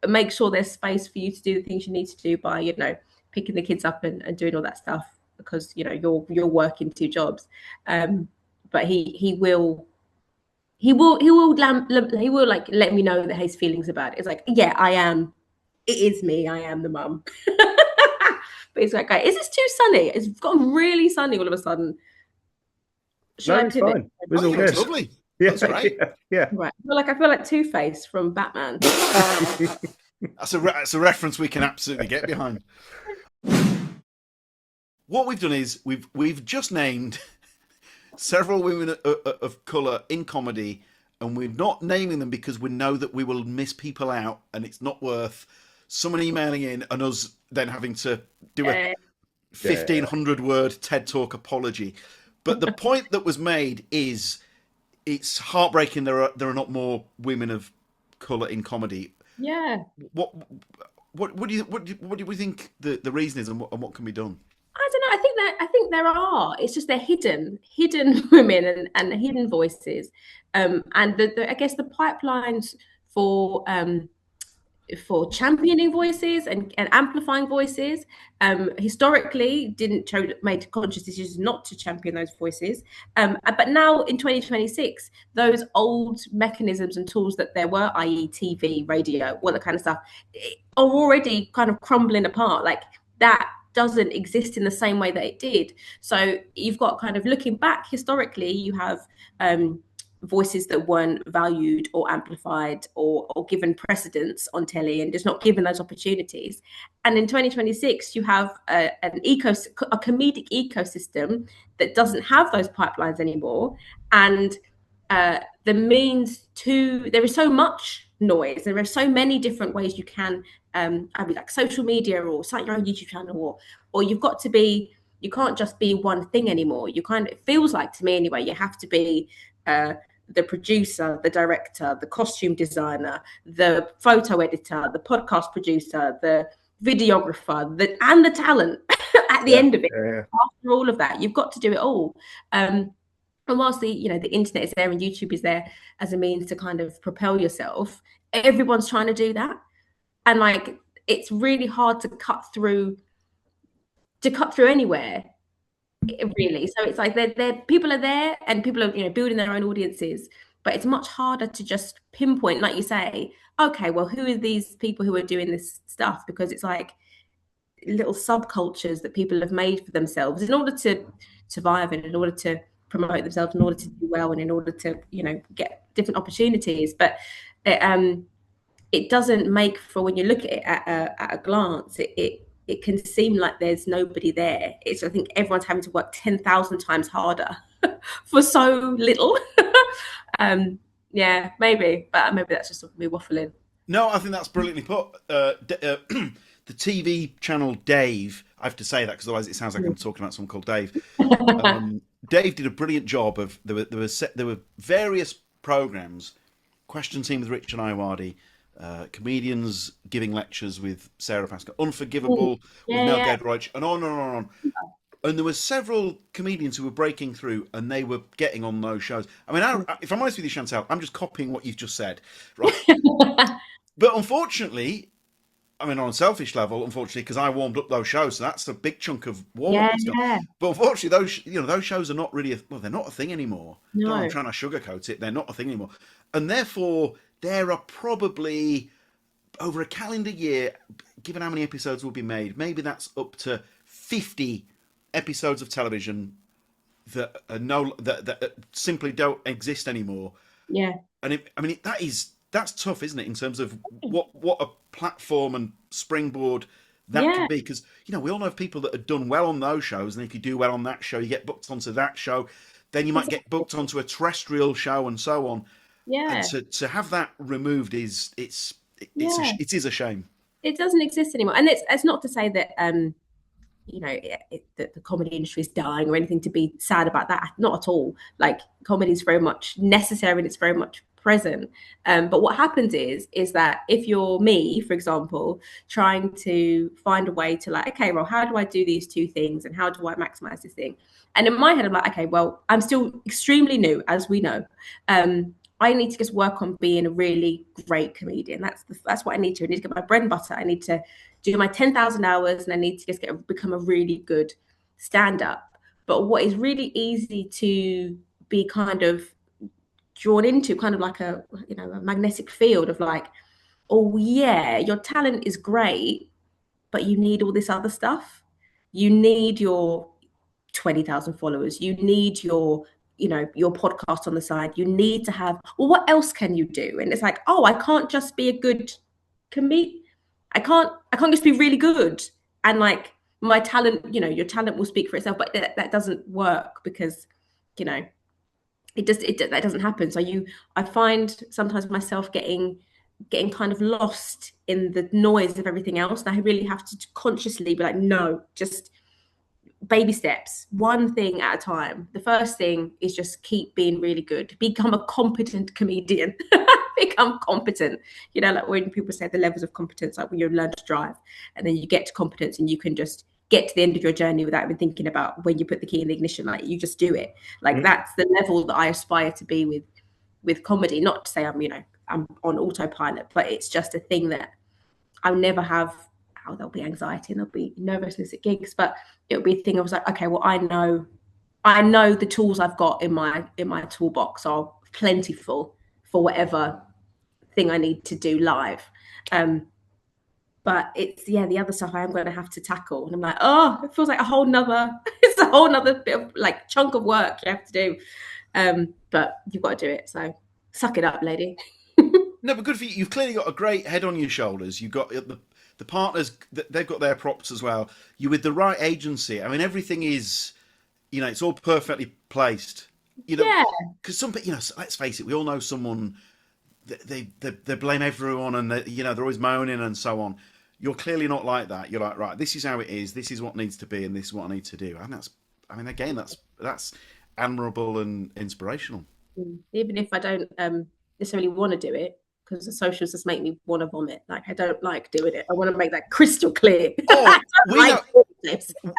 [SPEAKER 3] make sure there's space for you to do the things you need to do by, picking the kids up and doing all that stuff, because, you're working two jobs." But he will like let me know that his feelings about it. It's like, yeah, it is me. I am the mum. But he's like, "Is this too sunny? It's gotten really sunny all of a sudden. Should I
[SPEAKER 2] it's
[SPEAKER 3] pivot?"
[SPEAKER 2] fine. It was all
[SPEAKER 1] It's
[SPEAKER 2] good.
[SPEAKER 1] lovely.
[SPEAKER 2] Yeah,
[SPEAKER 1] That's right.
[SPEAKER 2] Yeah.
[SPEAKER 3] Right. I feel like Two-Face from Batman.
[SPEAKER 1] That's a reference we can absolutely get behind. What we've done is we've just named several women of colour in comedy, and we're not naming them because we know that we will miss people out, and it's not worth someone emailing in and us then having to do a 1,500 word TED Talk apology. But the point that was made is it's heartbreaking there are not more women of colour in comedy.
[SPEAKER 3] Yeah.
[SPEAKER 1] What do we think the reason is, and what can be done?
[SPEAKER 3] I don't know. I think there are. It's just they're hidden women and hidden voices. And I guess the pipelines for championing voices and amplifying voices historically made conscious decisions not to champion those voices, but now in 2026 those old mechanisms and tools that there were, i.e. TV, radio, all that kind of stuff, are already kind of crumbling apart. Like, that doesn't exist in the same way that it did. So you've got, kind of looking back historically, you have voices that weren't valued or amplified or given precedence on telly, and just not given those opportunities. And in 2026, you have a comedic ecosystem that doesn't have those pipelines anymore. And there is so much noise. There are so many different ways you can either like social media or start your own YouTube channel, or you can't just be one thing anymore. It feels like, to me anyway, you have to be the producer, the director, the costume designer, the photo editor, the podcast producer, the videographer, and the talent at the end of it. After all of that, you've got to do it all. And whilst the internet is there and YouTube is there as a means to kind of propel yourself, everyone's trying to do that. And like, it's really hard to cut through anywhere, really. So it's like they're people are there and people are, building their own audiences, but it's much harder to just pinpoint, like you say, okay, well, who are these people who are doing this stuff? Because it's like little subcultures that people have made for themselves in order to survive and in order to promote themselves, in order to do well, and in order to get different opportunities. But it doesn't make for, when you look at it at a glance, it can seem like there's nobody there. I think everyone's having to work 10,000 times harder for so little. Yeah, maybe, but maybe that's just me waffling.
[SPEAKER 1] No, I think that's brilliantly put. The TV channel Dave, I have to say that because otherwise it sounds like I'm talking about someone called Dave. Dave did a brilliant job of there were various programs, Question Team with Rich and Iwadi, comedians giving lectures with Sarah Pascal, Unforgivable with Mel Gedroych, and on and on and on. And there were several comedians who were breaking through, and they were getting on those shows. I mean, if I'm honest with you, Chantel, I'm just copying what you've just said, right? But unfortunately, I mean, on a selfish level, unfortunately, because I warmed up those shows, so that's a big chunk of warm-up stuff. Yeah. But unfortunately, those shows are not really they're not a thing anymore. No. I'm trying to sugarcoat it. They're not a thing anymore, and therefore there are probably over a calendar year, given how many episodes will be made, maybe that's up to 50 episodes of television that are that simply don't exist anymore.
[SPEAKER 3] Yeah,
[SPEAKER 1] and that's tough, isn't it, in terms of what a platform and springboard that can be? Because we all know of people that have done well on those shows, and if you do well on that show, you get booked onto that show, then you might get booked onto a terrestrial show, and so on.
[SPEAKER 3] Yeah,
[SPEAKER 1] and to have that removed it is a shame.
[SPEAKER 3] It doesn't exist anymore, and it's not to say that that the comedy industry is dying or anything to be sad about that. Not at all. Like, comedy is very much necessary and it's very much present. But what happens is that if you're me, for example, trying to find a way to, like, okay, well, how do I do these two things and how do I maximize this thing? And in my head, I'm like, okay, well, I'm still extremely new, as we know. I need to just work on being a really great comedian. That's what I need to. I need to get my bread and butter. I need to do my 10,000 hours, and I need to just become a really good stand-up. But what is really easy to be kind of drawn into, kind of like a magnetic field of, like, oh yeah, your talent is great, but you need all this other stuff. You need your 20,000 followers. You need your podcast on the side. You need to have, well, what else can you do? And it's like, oh, I can't just be a good comedian. I can't just be really good. And, like, my talent, your talent will speak for itself, but that doesn't work because, that doesn't happen. So I find sometimes myself getting kind of lost in the noise of everything else. And I really have to consciously be like, no, just baby steps, one thing at a time. The first thing is just keep being really good, become a competent comedian. Become competent, like when people say the levels of competence, like when you learn to drive and then you get to competence and you can just get to the end of your journey without even thinking about when you put the key in the ignition, like you just do it. Like that's the level that I aspire to be with comedy. Not to say I'm on autopilot, but it's just a thing that I'll never have. Oh, there'll be anxiety and there'll be nervousness at gigs, but it'll be a thing. I was like, okay, well, I know the tools I've got in my toolbox are plentiful for whatever thing I need to do live. But it's the other stuff I am going to have to tackle, and I'm like, oh, it feels like it's a whole nother bit of, like, chunk of work you have to do. But you've got to do it, so suck it up, lady.
[SPEAKER 1] No, but good for you. You've clearly got a great head on your shoulders. You've got the partners, they've got their props as well. You're with the right agency. I mean, everything is, it's all perfectly placed. Because some people, let's face it, we all know someone, they blame everyone, and they're always moaning and so on. You're clearly not like that. You're like, right, this is how it is. This is what needs to be, and this is what I need to do. And that's admirable and inspirational.
[SPEAKER 3] Even if I don't necessarily want to do it, because the socials just make me want to vomit. Like, I don't like doing it. I want to make that crystal clear.
[SPEAKER 1] Oh,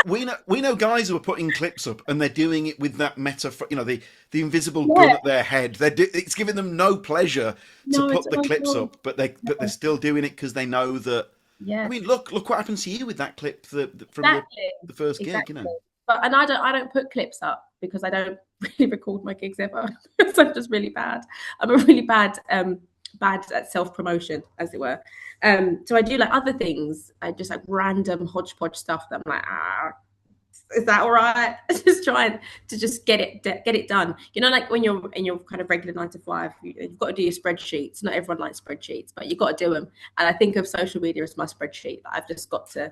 [SPEAKER 1] we know guys who are putting clips up and they're doing it with that metaphor, the invisible gun at their head. It's giving them no pleasure to put the clips up, but they're still doing it because they know that
[SPEAKER 3] Yeah.
[SPEAKER 1] I mean, look what happened to you with that clip from the first gig, you know.
[SPEAKER 3] But and I don't put clips up because I don't really record my gigs ever. So I'm just really bad. I'm a really bad at self-promotion, as it were. So I do like other things, just like random hodgepodge stuff that I'm like, is that all right? Just trying to just get it done. You know, like when you're in your kind of regular 9 to 5, you've got to do your spreadsheets. Not everyone likes spreadsheets, but you've got to do them. And I think of social media as my spreadsheet. I've got to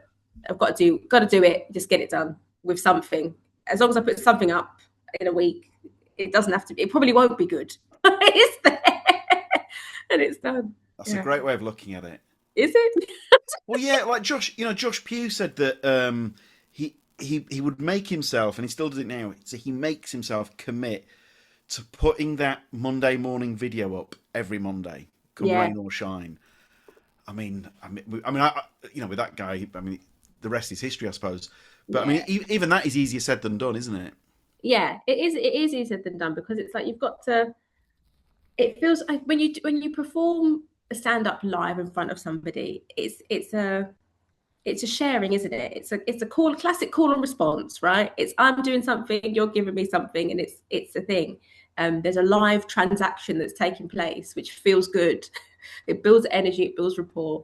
[SPEAKER 3] do it. Just get it done with something. As long as I put something up in a week, it doesn't have to be. It probably won't be good. It's there and it's done.
[SPEAKER 1] That's a great way of looking at it.
[SPEAKER 3] Is it?
[SPEAKER 1] Well, yeah, like Josh Pugh said that he would make himself, and he still does it now. So he makes himself commit to putting that Monday morning video up every Monday, come rain or shine. I mean, with that guy, I mean, the rest is history, I suppose. But I mean, even that is easier said than done, isn't it?
[SPEAKER 3] Yeah, it is. It is easier than done because it's like you've got to. It feels like when you perform a stand-up live in front of somebody, it's a sharing, isn't it? It's a classic call and response, right? It's I'm doing something, you're giving me something, and it's a thing. There's a live transaction that's taking place, which feels good. It builds energy, it builds rapport.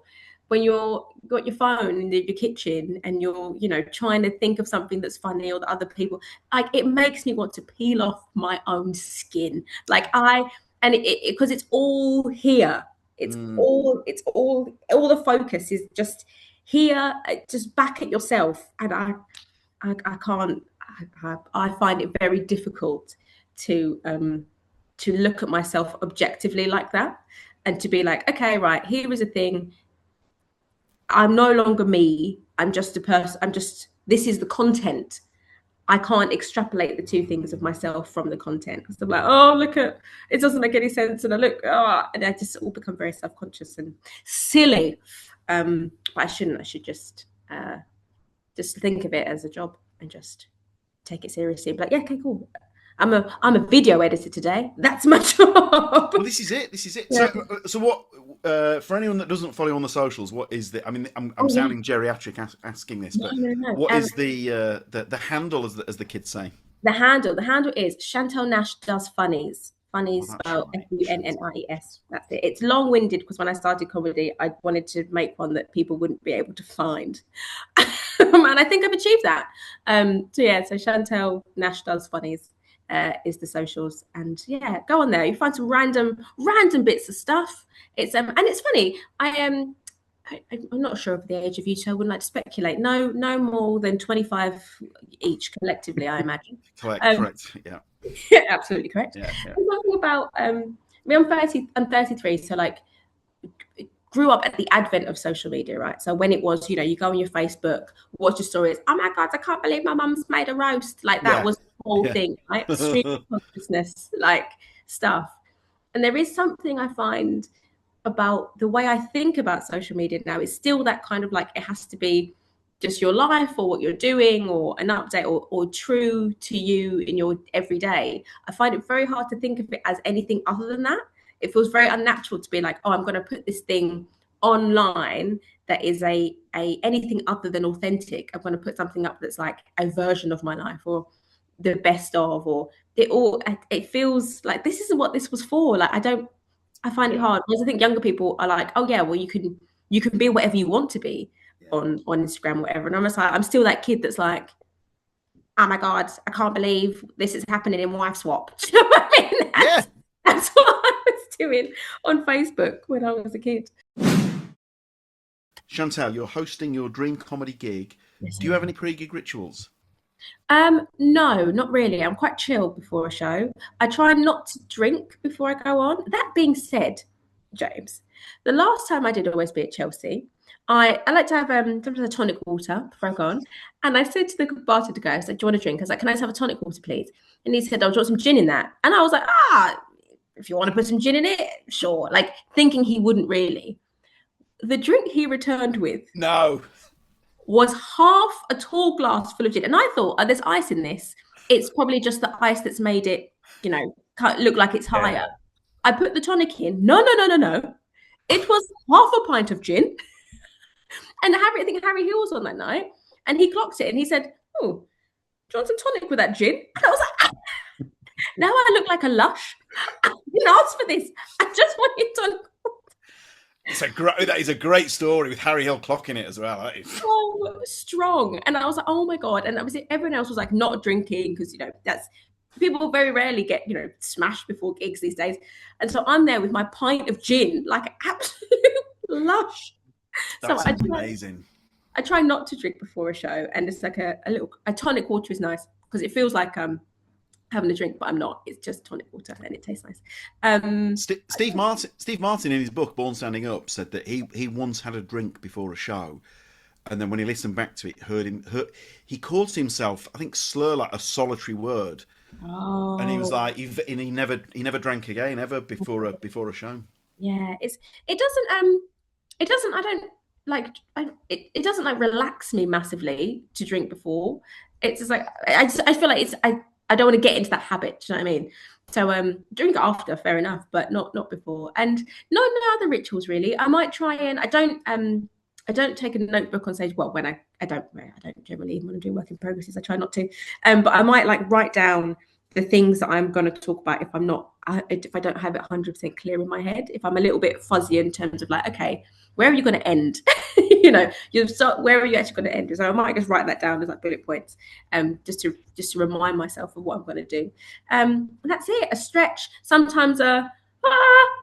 [SPEAKER 3] When you've got your phone in your kitchen and you're, trying to think of something that's funny or the other people, like it makes me want to peel off my own skin. Like because it's all here. It's all the focus is just here, just back at yourself. And I can't, I find it very difficult to look at myself objectively like that and to be like, okay, right, here is a thing. I'm no longer me. I'm just a person. This is the content. I can't extrapolate the two things of myself from the content because I'm like, oh, look at it doesn't make any sense. And and I just all become very self-conscious and silly. But I shouldn't. I should just think of it as a job and just take it seriously. But yeah, okay, cool. I'm a video editor today. That's my job.
[SPEAKER 1] Well, this is it. Yeah. So what? For anyone that doesn't follow on the socials, what is the? I mean, I'm sounding geriatric asking this, but no. What is the handle, as the kids say?
[SPEAKER 3] The handle is Chantel Nash does funnies. Funnies spelled Funnies. That's it. It's long-winded because when I started comedy, I wanted to make one that people wouldn't be able to find, and I think I've achieved that. So Chantel Nash does funnies. Is the socials, and go on there. You find some random bits of stuff. It's and it's funny. I'm not sure of the age of you two. I wouldn't like to speculate. No more than 25 each collectively, I imagine.
[SPEAKER 1] Correct. Yeah.
[SPEAKER 3] Absolutely correct.
[SPEAKER 1] Yeah.
[SPEAKER 3] Talking about I'm 33, so like grew up at the advent of social media, right? So when it was, you go on your Facebook, watch your stories. Oh my God, I can't believe my mum's made a roast. Like that was the whole thing, right? Stream consciousness, like stuff. And there is something I find about the way I think about social media now. It's still that kind of like it has to be just your life or what you're doing or an update or true to you in your everyday. I find it very hard to think of it as anything other than that. It feels very unnatural to be like, oh, I'm going to put this thing online that is a anything other than authentic. I'm going to put something up that's like a version of my life or the best of, or it feels like this isn't what this was for. Like I find it hard because I think younger people are like, oh yeah, well you can be whatever you want to be on Instagram, whatever. And I'm just like, I'm still that kid that's like, oh my God, I can't believe this is happening in Wife Swap. Do you know what I mean? That's what I was doing on Facebook when I was a kid.
[SPEAKER 1] Chantel, you're hosting your dream comedy gig. Yes, do you have any pre-gig rituals?
[SPEAKER 3] No, not really. I'm quite chill before a show. I try not to drink before I go on. That being said, James, the last time I did Always Be at Chelsea, I like to have sometimes a tonic water before I go on. And I said to the bartender guy, I said, do you want a drink? I was like, can I just have a tonic water, please? And he said, oh, do you want some gin in that? And I was like, if you want to put some gin in it, sure. Like thinking he wouldn't really. The drink he returned with was half a tall glass full of gin. And I thought, there's ice in this. It's probably just the ice that's made it, look like it's higher. Yeah. I put the tonic in. No. It was half a pint of gin And I think Harry Hill was on that night, and he clocked it, and he said, "Oh, do you want some tonic with that gin?" And I was like, now I look like a lush. I didn't ask for this. I just wanted tonic.
[SPEAKER 1] That is a great story with Harry Hill clocking it as well. That is
[SPEAKER 3] So strong. And I was like, oh my God. And obviously everyone else was like not drinking because, that's people very rarely get, smashed before gigs these days. And so I'm there with my pint of gin, like absolute lush.
[SPEAKER 1] That's
[SPEAKER 3] so
[SPEAKER 1] amazing.
[SPEAKER 3] I try not to drink before a show. And it's like a tonic water is nice because it feels like having a drink, but I'm not. It's just tonic water and it tastes nice.
[SPEAKER 1] Steve Martin in his book Born Standing Up said that he once had a drink before a show, and then when he listened back to it, he called himself, I think, slur like a solitary word.
[SPEAKER 3] Oh.
[SPEAKER 1] And he was like, he never drank again ever before a show.
[SPEAKER 3] Yeah, it doesn't relax me massively to drink before. It's just like I feel like I don't want to get into that habit. Do you know what I mean? So drink after, fair enough, but not before. And no other rituals really. I might try and I don't take a notebook on stage. Well, when I don't generally when I'm doing work in progresses, I try not to. But I might like write down the things that I'm going to talk about if I don't have it 100% clear in my head. If I'm a little bit fuzzy in terms of like, okay, where are you going to end? Where are you actually going to end? So I might just write that down as like bullet points, just to remind myself of what I'm going to do. And that's it. A stretch, sometimes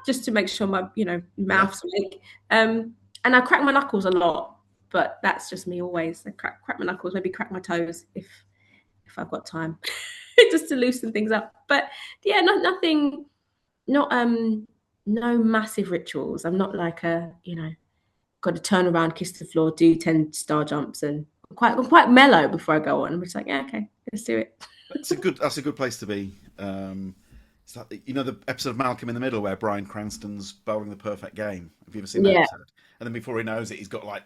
[SPEAKER 3] just to make sure my mouth's awake. And I crack my knuckles a lot, but that's just me always. I crack my knuckles, maybe crack my toes if I've got time, just to loosen things up. But yeah, nothing, no massive rituals. I'm not like got to turn around, kiss the floor, do 10 star jumps, and I'm quite mellow before I go on. I'm just like, yeah, okay, let's do it.
[SPEAKER 1] That's a good place to be. It's like, the episode of Malcolm in the Middle where Bryan Cranston's bowling the perfect game. Have you ever seen that episode? And then before he knows it, he's got like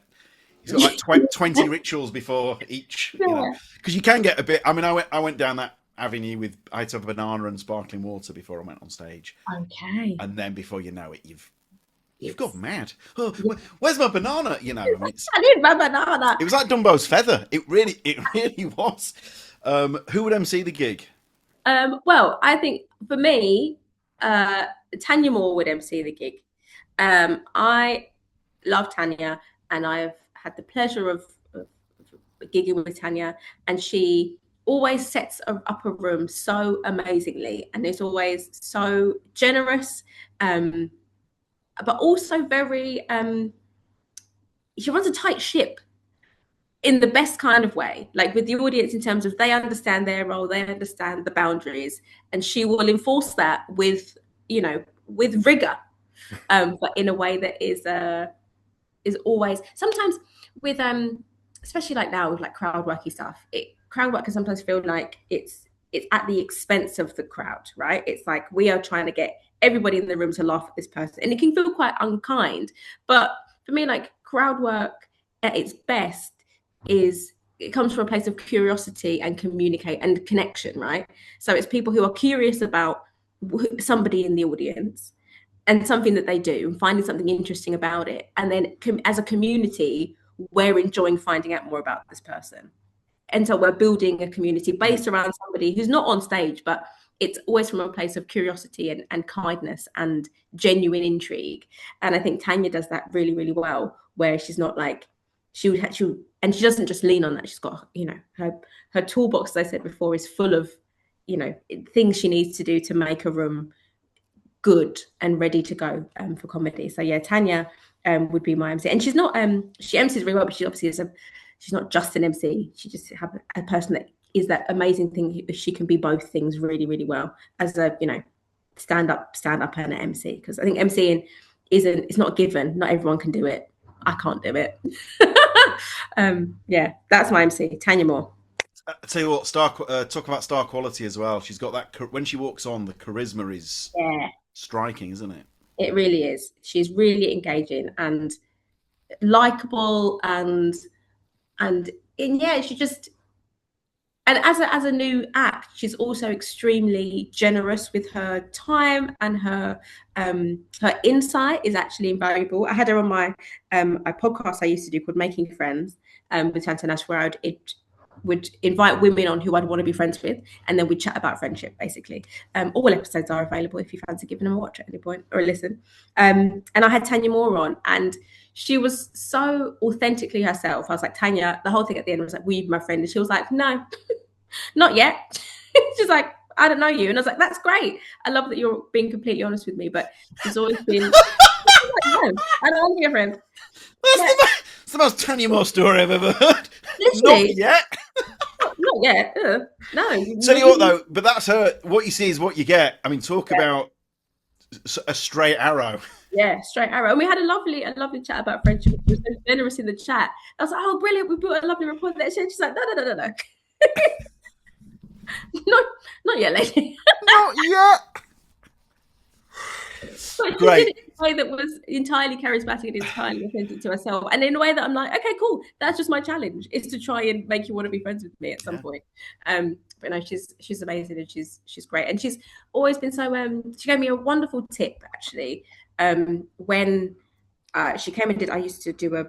[SPEAKER 1] 20 rituals before each. Because you can get a bit. I mean, I went down that avenue with I had a banana and sparkling water before I went on stage.
[SPEAKER 3] Okay.
[SPEAKER 1] And then before you know it, you've gone mad. Oh, where's my banana? I
[SPEAKER 3] need my banana.
[SPEAKER 1] It was like Dumbo's feather. It really was. Who would MC the gig?
[SPEAKER 3] Well, I think for me, Tanya Moore would MC the gig. I love Tanya, and I've had the pleasure of gigging with Tanya, and she always sets up a room so amazingly, and is always so generous, but also very she runs a tight ship in the best kind of way, like with the audience, in terms of they understand their role, they understand the boundaries, and she will enforce that with rigor, but in a way that is always, sometimes with especially like now with like crowd worky stuff, crowd work can sometimes feel like it's at the expense of the crowd, right? It's like we are trying to get everybody in the room to laugh at this person, and it can feel quite unkind. But for me, like crowd work at its best it comes from a place of curiosity and communicate and connection, right? So it's people who are curious about somebody in the audience and something that they do, and finding something interesting about it, and then as a community, we're enjoying finding out more about this person. And so we're building a community based around somebody who's not on stage, but it's always from a place of curiosity and kindness and genuine intrigue. And I think Tanya does that really, really well, where she's not like, and she doesn't just lean on that. She's got, her toolbox, as I said before, is full of, things she needs to do to make a room good and ready to go for comedy. So yeah, Tanya would be my MC. And she's not, she MCs really well, but she obviously she's not just an MC. She just have a person that is that amazing thing. She can be both things really, really well as a, stand up and an MC. Because I think MCing it's not a given. Not everyone can do it. I can't do it. Yeah, that's my MC, Tanya Moore.
[SPEAKER 1] I tell you what, talk about star quality as well. She's got that, when she walks on, the charisma is striking, isn't it?
[SPEAKER 3] It really is. She's really engaging and likable, and yeah, she just, And as a new act, she's also extremely generous with her time, and her insight is actually invaluable. I had her on my a podcast I used to do called Making Friends with Chantel Nash, where would invite women on who I'd want to be friends with, and then we'd chat about friendship, basically. All episodes are available if you fancy giving them a watch at any point or a listen. And I had Tanya Moore on, and she was so authentically herself. I was like, Tanya, the whole thing at the end was like, will you be my friend? And she was like, no, not yet. She's like, I don't know you. And I was like, that's great. I love that you're being completely honest with me. But she's always been, like, no, I don't want to be a friend.
[SPEAKER 1] It's the most Tanya Moore story I've ever heard.
[SPEAKER 3] Literally.
[SPEAKER 1] Not yet.
[SPEAKER 3] Not yet. No.
[SPEAKER 1] Tell you what, though, but that's her. What you see is what you get. I mean, talk about a straight arrow.
[SPEAKER 3] Yeah, straight arrow. And we had a lovely chat about friendship. She was so generous in the chat. I was like, oh, brilliant. We built a lovely rapport there. She's like, no. not yet, lady.
[SPEAKER 1] Not yet.
[SPEAKER 3] But she did it in a way that was entirely charismatic and entirely authentic to herself. And in a way that I'm like, okay, cool. That's just my challenge, is to try and make you want to be friends with me at some point. But no, she's amazing, and she's great. And she's always been so she gave me a wonderful tip, actually. When she came and I used to do a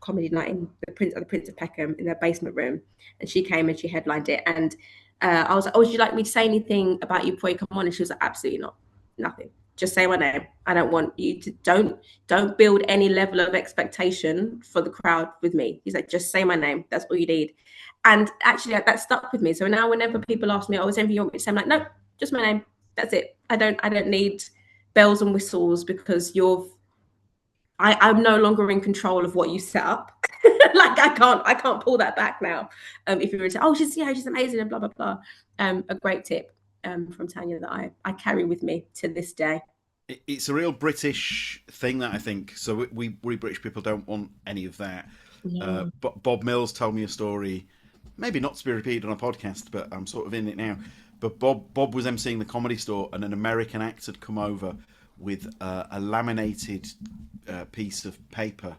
[SPEAKER 3] comedy night in the Prince of Peckham in their basement room, and she came and she headlined it. And I was like, oh, would you like me to say anything about you before you come on? And she was like, absolutely not, nothing. Just say my name. I don't want you to, don't build any level of expectation for the crowd with me. He's like, just say my name. That's all you need. And actually that stuck with me. So now whenever people ask me, oh, is there anything you want me to say? I'm like, no, just my name. That's it. I don't need bells and whistles, because I'm no longer in control of what you set up. Like I can't pull that back now. If you were to say, oh, she's amazing and blah, blah, blah. A great tip from Tanya that I carry with me to this day.
[SPEAKER 1] It's a real British thing, that I think. So we British people don't want any of that. Yeah. But Bob Mills told me a story, maybe not to be repeated on a podcast, but I'm sort of in it now. But Bob was emceeing the Comedy Store, and an American actor had come over with a laminated piece of paper,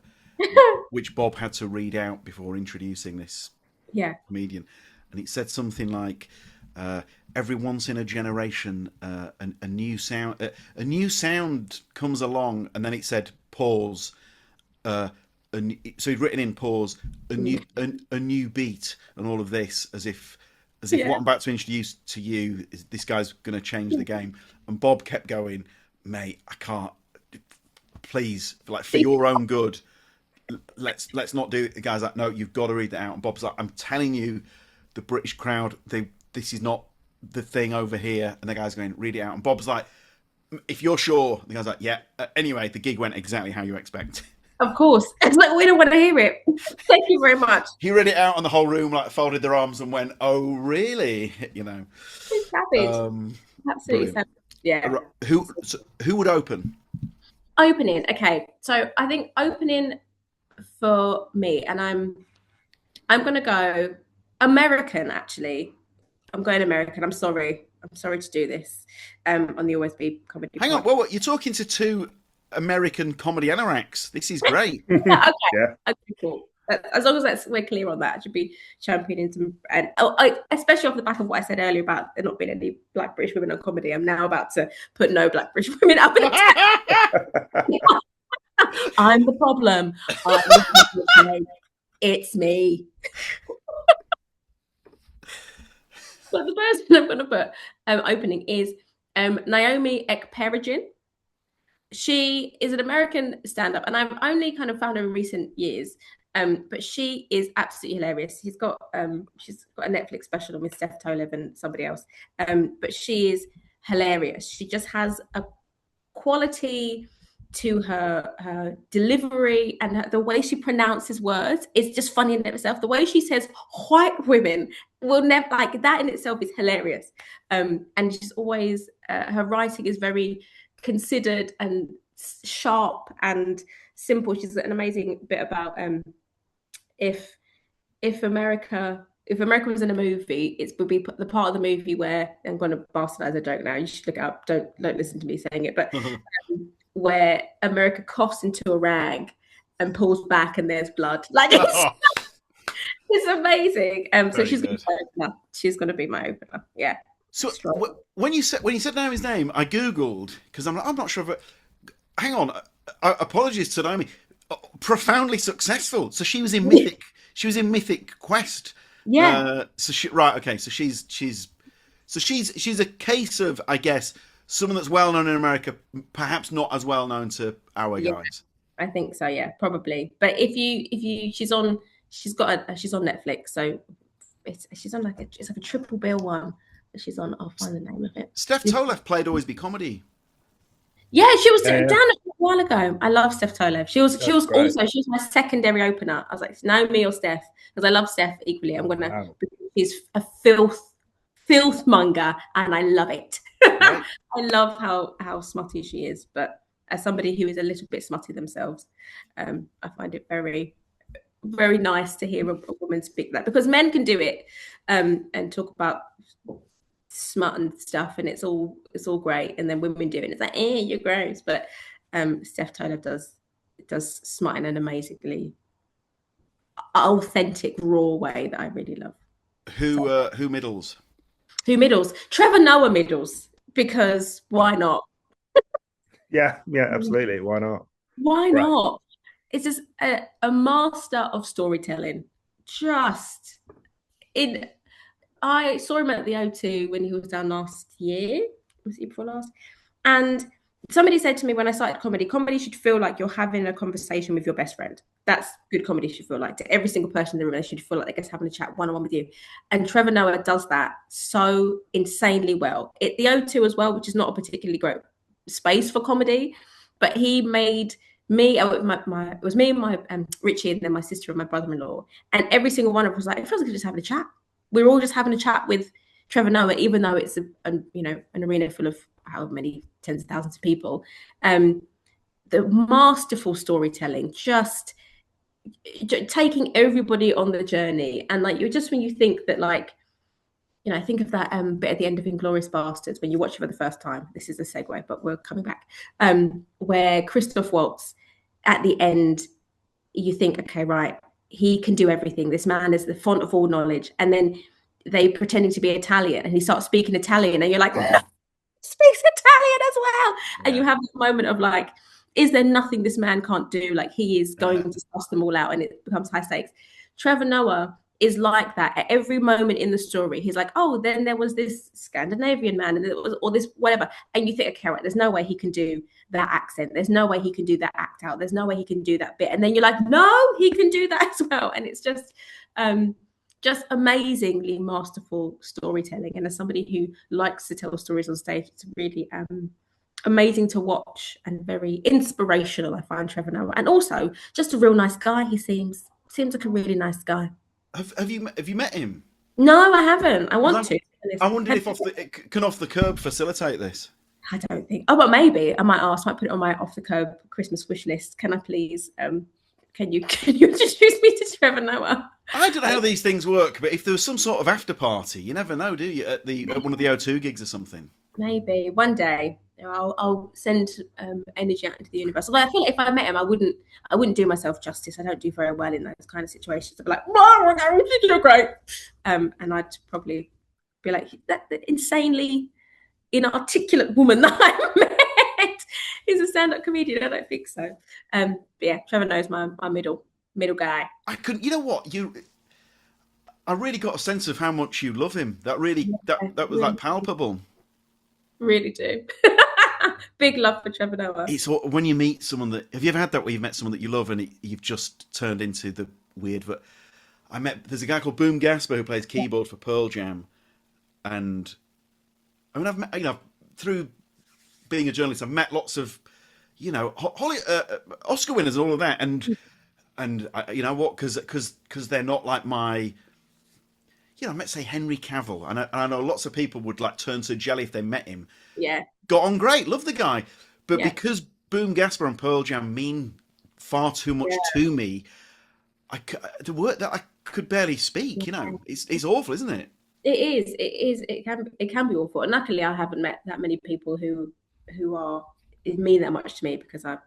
[SPEAKER 1] which Bob had to read out before introducing this comedian. And it said something like, every once in a generation, a new sound comes along, and then it said pause. So he'd written in pause, a new beat, and all of this, as if what I'm about to introduce to you is, this guy's going to change the game. And Bob kept going, mate, I can't. Please, like, for your own good, let's not do it. The guy's like, no, you've got to read that out. And Bob's like, I'm telling you, the British crowd, this is not the thing over here. And the guy's going, read it out. And Bob's like, if you're sure. The guy's like, yeah. Anyway, the gig went exactly how you expect.
[SPEAKER 3] Of course. It's like, we don't want to hear it. Thank you very much.
[SPEAKER 1] He read it out, and the whole room like folded their arms and went, oh, really? You know.
[SPEAKER 3] It's savage. Absolutely savage. Yeah.
[SPEAKER 1] Who would open?
[SPEAKER 3] Opening. Okay. So I think opening for me, and I'm going to go American, actually. I'm going American. I'm sorry to do this on the Always Be comedy.
[SPEAKER 1] Hang on. Well, you're talking to two American comedy anoraks. This is great.
[SPEAKER 3] Okay. Yeah. Okay, cool. As long as we're clear on that, I should be championing some, and especially off the back of what I said earlier about there not being any Black British women on comedy. I'm now about to put no Black British women up in the I'm the problem. It's me. But the person I'm going to put opening is Naomi Ekperigin. She is an American stand-up, and I've only kind of found her in recent years. But she is absolutely hilarious. She's got a Netflix special on with Steph Tolev and somebody else. But she is hilarious. She just has a quality to her delivery, and the way she pronounces words is just funny in itself. The way she says white women will never, like, that in itself is hilarious. And she's always her writing is very considered and sharp and simple. She's an amazing bit about if America was in a movie, it would be the part of the movie where, I'm going to bastardize a joke now, you should look it up, don't listen to me saying it, but where America coughs into a rag and pulls back and there's blood. Like, It's amazing. So
[SPEAKER 1] Very
[SPEAKER 3] she's going to
[SPEAKER 1] good.
[SPEAKER 3] be my opener. She's going to be my opener. Yeah.
[SPEAKER 1] So
[SPEAKER 3] Strong.
[SPEAKER 1] when you said Naomi's name, I googled because I'm not sure if hang on. Apologies to Naomi. Profoundly successful. So she was in Mythic. She was in Mythic Quest.
[SPEAKER 3] Yeah.
[SPEAKER 1] So she right. Okay. So she's a case of, I guess, someone that's well known in America, perhaps not as well known to our
[SPEAKER 3] Yeah.
[SPEAKER 1] guys.
[SPEAKER 3] I think so. Yeah, probably. But if you, she's on Netflix. So she's on it's like a triple bill one that she's on. I'll find the name of it.
[SPEAKER 1] Steph Tolev played Always Be Comedy.
[SPEAKER 3] Yeah, she was
[SPEAKER 2] Yeah.
[SPEAKER 3] down a while ago. I love Steph Tolev. She was
[SPEAKER 2] great.
[SPEAKER 3] my secondary opener. I was like, Naomi or Steph, because I love Steph equally. I'm gonna.
[SPEAKER 2] Wow.
[SPEAKER 3] She's a filth monger, and I love it.
[SPEAKER 1] Right.
[SPEAKER 3] I love how smutty she is, but as somebody who is a little bit smutty themselves, I find it very, very nice to hear a woman speak that, because men can do it and talk about smut and stuff, and it's all great, and then women do it and it's like, you're gross. But Steph Tolev does smut in an amazingly authentic, raw way that I really love.
[SPEAKER 1] Who middles?
[SPEAKER 3] Who middles? Trevor Noah middles, because why not?
[SPEAKER 2] Yeah, absolutely. Why not?
[SPEAKER 3] Why not? It's just a master of storytelling. I saw him at the O2 when he was down last year. Was it before last? And somebody said to me when I started comedy should feel like you're having a conversation with your best friend. That's good comedy should feel like. To every single person in the room, they should feel like they're having a chat one-on-one with you. And Trevor Noah does that so insanely well. The O2 as well, which is not a particularly great space for comedy, but he made me, it was me and my Richie, and then my sister and my brother-in-law, and every single one of us was like, it feels like we're just having a chat. We're all just having a chat with Trevor Noah, even though it's an arena full of however many tens of thousands of people. The masterful storytelling, just taking everybody on the journey, and like when you think that, like, think of that bit at the end of Inglourious Bastards when you watch it for the first time. This is a segue, but we're coming back. Where Christoph Waltz, at the end, you think, okay, right, he can do everything. This man is the font of all knowledge. And then they pretending to be Italian, and he starts speaking Italian, and you're like, no, speaks Italian as well. Yeah. And you have this moment of like, is there nothing this man can't do? Like, he is going to suss them all out, and it becomes high stakes. Trevor Noah is like that at every moment in the story. He's like, oh, then there was this Scandinavian man, and there was all this whatever. And you think, okay, right, there's no way he can do that accent. There's no way he can do that act out. There's no way he can do that bit. And then you're like, no, he can do that as well. And it's just amazingly masterful storytelling. And as somebody who likes to tell stories on stage, it's really amazing to watch and very inspirational, I find, Trevor Noah. And also just a real nice guy. He seems like a really nice guy.
[SPEAKER 1] Have you met him?
[SPEAKER 3] No, I haven't. I want to.
[SPEAKER 1] I wondered if can Off the Curb facilitate this?
[SPEAKER 3] I don't think. Oh, but maybe I might ask. Might put it on my Off the Curb Christmas wish list. Can I please? Can you introduce me to Trevor Noah?
[SPEAKER 1] I don't know how these things work, but if there was some sort of after party, you never know, do you? At one of the O2 gigs or something.
[SPEAKER 3] Maybe one day I'll send energy out into the universe. Although I feel like if I met him, I wouldn't do myself justice. I don't do very well in those kind of situations. I'd be like, "Oh, you're great," and I'd probably be like, that insanely inarticulate woman that I met is a stand-up comedian. I don't think so. But yeah, Trevor Noah's my middle guy.
[SPEAKER 1] I couldn't. You know what? I really got a sense of how much you love him. That really that was like palpable.
[SPEAKER 3] Really do. Big love for Trevor Noah.
[SPEAKER 1] It's when you meet someone that. Have you ever had that where you've met someone that you love and you've just turned into the weird? But there's a guy called Boom Gasper who plays keyboard for Pearl Jam, and I mean I've met, through being a journalist, I've met lots of, Oscar winners and all of that, and you know what? Because they're not like my. I met, say, Henry Cavill, and I know lots of people would like turn to jelly if they met him.
[SPEAKER 3] Yeah.
[SPEAKER 1] Got on great, love the guy. But because Boom Gasper and Pearl Jam mean far too much to me, the word that I could barely speak, it's awful, isn't it?
[SPEAKER 3] It is. It can be awful. And luckily I haven't met that many people who mean that much to me, because I'm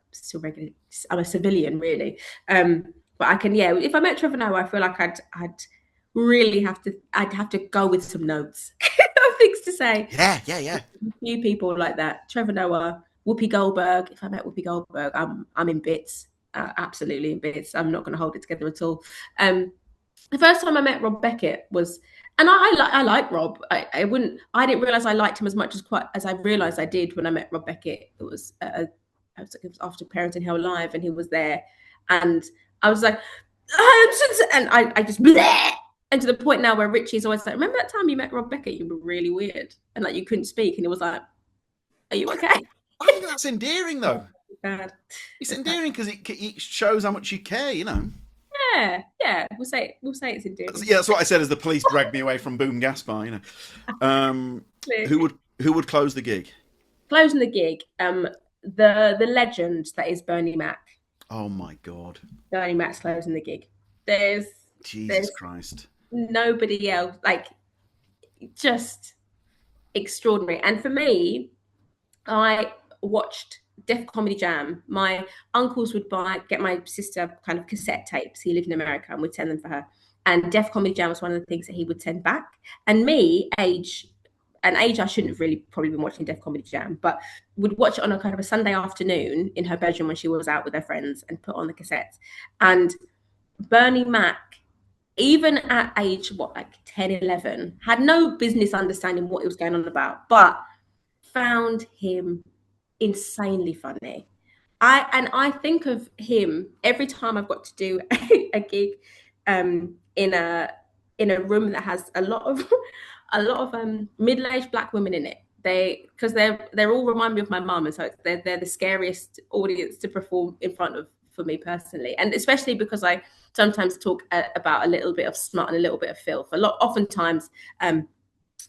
[SPEAKER 3] a civilian, really. But But I can, yeah. If I met Trevor Noah, I feel like I'd really have to go with some notes, things to say.
[SPEAKER 1] Yeah.
[SPEAKER 3] A few people like that. Trevor Noah, Whoopi Goldberg. If I met Whoopi Goldberg, I'm in bits. Absolutely in bits. I'm not going to hold it together at all. The first time I met Rob Beckett was, and I like Rob. I didn't realize I liked him as much as I realized I did when I met Rob Beckett. It was after Parenting Hell Live, and he was there, and I was like, and I just bleh. And to the point now where Richie's always like, remember that time you met Rob Beckett? You were really weird, and like you couldn't speak, and it was like, are you okay?
[SPEAKER 1] I think that's endearing, though.
[SPEAKER 3] Bad.
[SPEAKER 1] It's endearing because it shows how much you care, you know.
[SPEAKER 3] Yeah. We'll say it's endearing.
[SPEAKER 1] Yeah, that's what I said as the police dragged me away from Boom Gas Bar, you know. Who would close the gig?
[SPEAKER 3] Closing the gig, the legend that is Bernie Mac.
[SPEAKER 1] Oh my God.
[SPEAKER 3] Bernie Mac's closing the gig.
[SPEAKER 1] Jesus Christ.
[SPEAKER 3] Nobody else, like, just extraordinary. And for me, I watched Def Comedy Jam. My uncles would get my sister kind of cassette tapes. He lived in America, and would send them for her. And Def Comedy Jam was one of the things that he would send back. And me, I shouldn't have really probably been watching Def Comedy Jam, but would watch it on a kind of a Sunday afternoon in her bedroom when she was out with her friends, and put on the cassettes. And Bernie Mac, even at age, 10, 11, had no business understanding what he was going on about, but found him insanely funny. I think of him every time I've got to do a gig in a room that has a lot of middle-aged Black women in it. Because they're all remind me of my mum, and so they're the scariest audience to perform in front of for me personally, and especially because I sometimes talk about a little bit of smut and a little bit of filth. Oftentimes,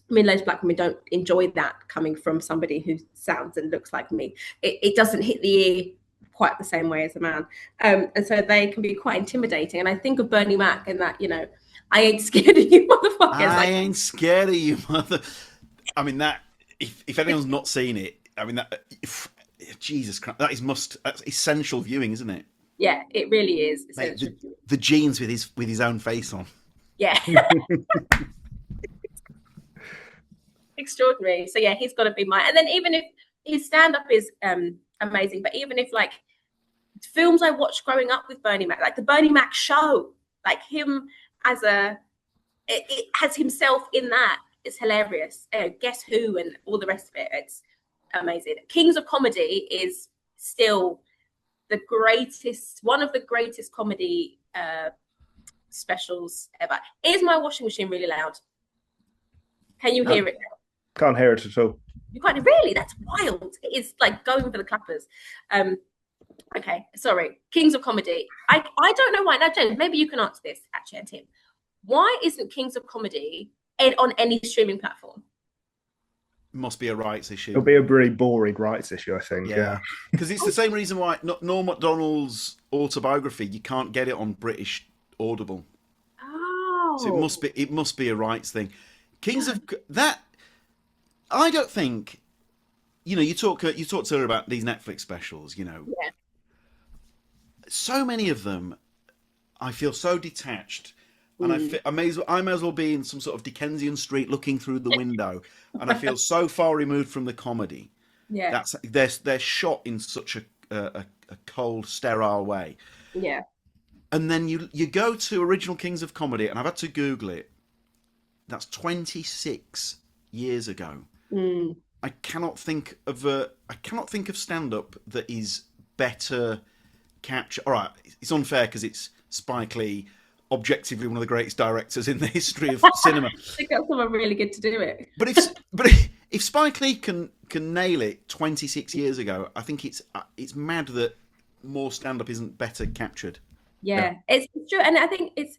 [SPEAKER 3] middle-aged Black women don't enjoy that coming from somebody who sounds and looks like me. It doesn't hit the ear quite the same way as a man, and so they can be quite intimidating. And I think of Bernie Mac and that, you know, I ain't scared of you motherfuckers.
[SPEAKER 1] I ain't scared of you, mother. I mean, that if anyone's not seen it, I mean, that Jesus Christ, that's essential viewing, isn't it?
[SPEAKER 3] Yeah, it really is.
[SPEAKER 1] Mate, the jeans with his own face on.
[SPEAKER 3] Yeah. Extraordinary. So yeah, he's got to be mine. And then even if his stand-up is amazing, but even if, like, films I watched growing up with Bernie Mac, like the Bernie Mac Show, like him as it has himself in that, it's hilarious. Guess Who and all the rest of it, it's amazing. Kings of Comedy is still one of the greatest comedy specials ever. Is my washing machine really loud? Can you hear it?
[SPEAKER 2] Can't hear it at all.
[SPEAKER 3] You can't really? That's wild. It is like going for the clappers. Okay, sorry. Kings of Comedy. I don't know why. Now, James, maybe you can answer this, actually, and Tim. Why isn't Kings of Comedy on any streaming platform?
[SPEAKER 1] Must be a rights issue.
[SPEAKER 2] It'll be a very boring rights issue, I think. Yeah,
[SPEAKER 1] because it's the same reason why Norm Macdonald's autobiography, you can't get it on British Audible.
[SPEAKER 3] Oh,
[SPEAKER 1] so it must be a rights thing. Kings of that. I don't think. You know, you talked earlier about these Netflix specials. You know,
[SPEAKER 3] yeah.
[SPEAKER 1] So many of them, I feel so detached. And I may as well be in some sort of Dickensian street looking through the window, and I feel so far removed from the comedy.
[SPEAKER 3] Yeah,
[SPEAKER 1] they're shot in such a cold, sterile way.
[SPEAKER 3] Yeah,
[SPEAKER 1] and then you go to original Kings of Comedy, and I've had to Google it. That's 26 years ago. I cannot think of stand-up that is better capture. All right, it's unfair because it's Spike Lee, objectively one of the greatest directors in the history of cinema.
[SPEAKER 3] They got someone really good to do it.
[SPEAKER 1] But if Spike Lee can nail it 26 years ago, I think it's mad that more stand-up isn't better captured.
[SPEAKER 3] Yeah, it's true, and I think it's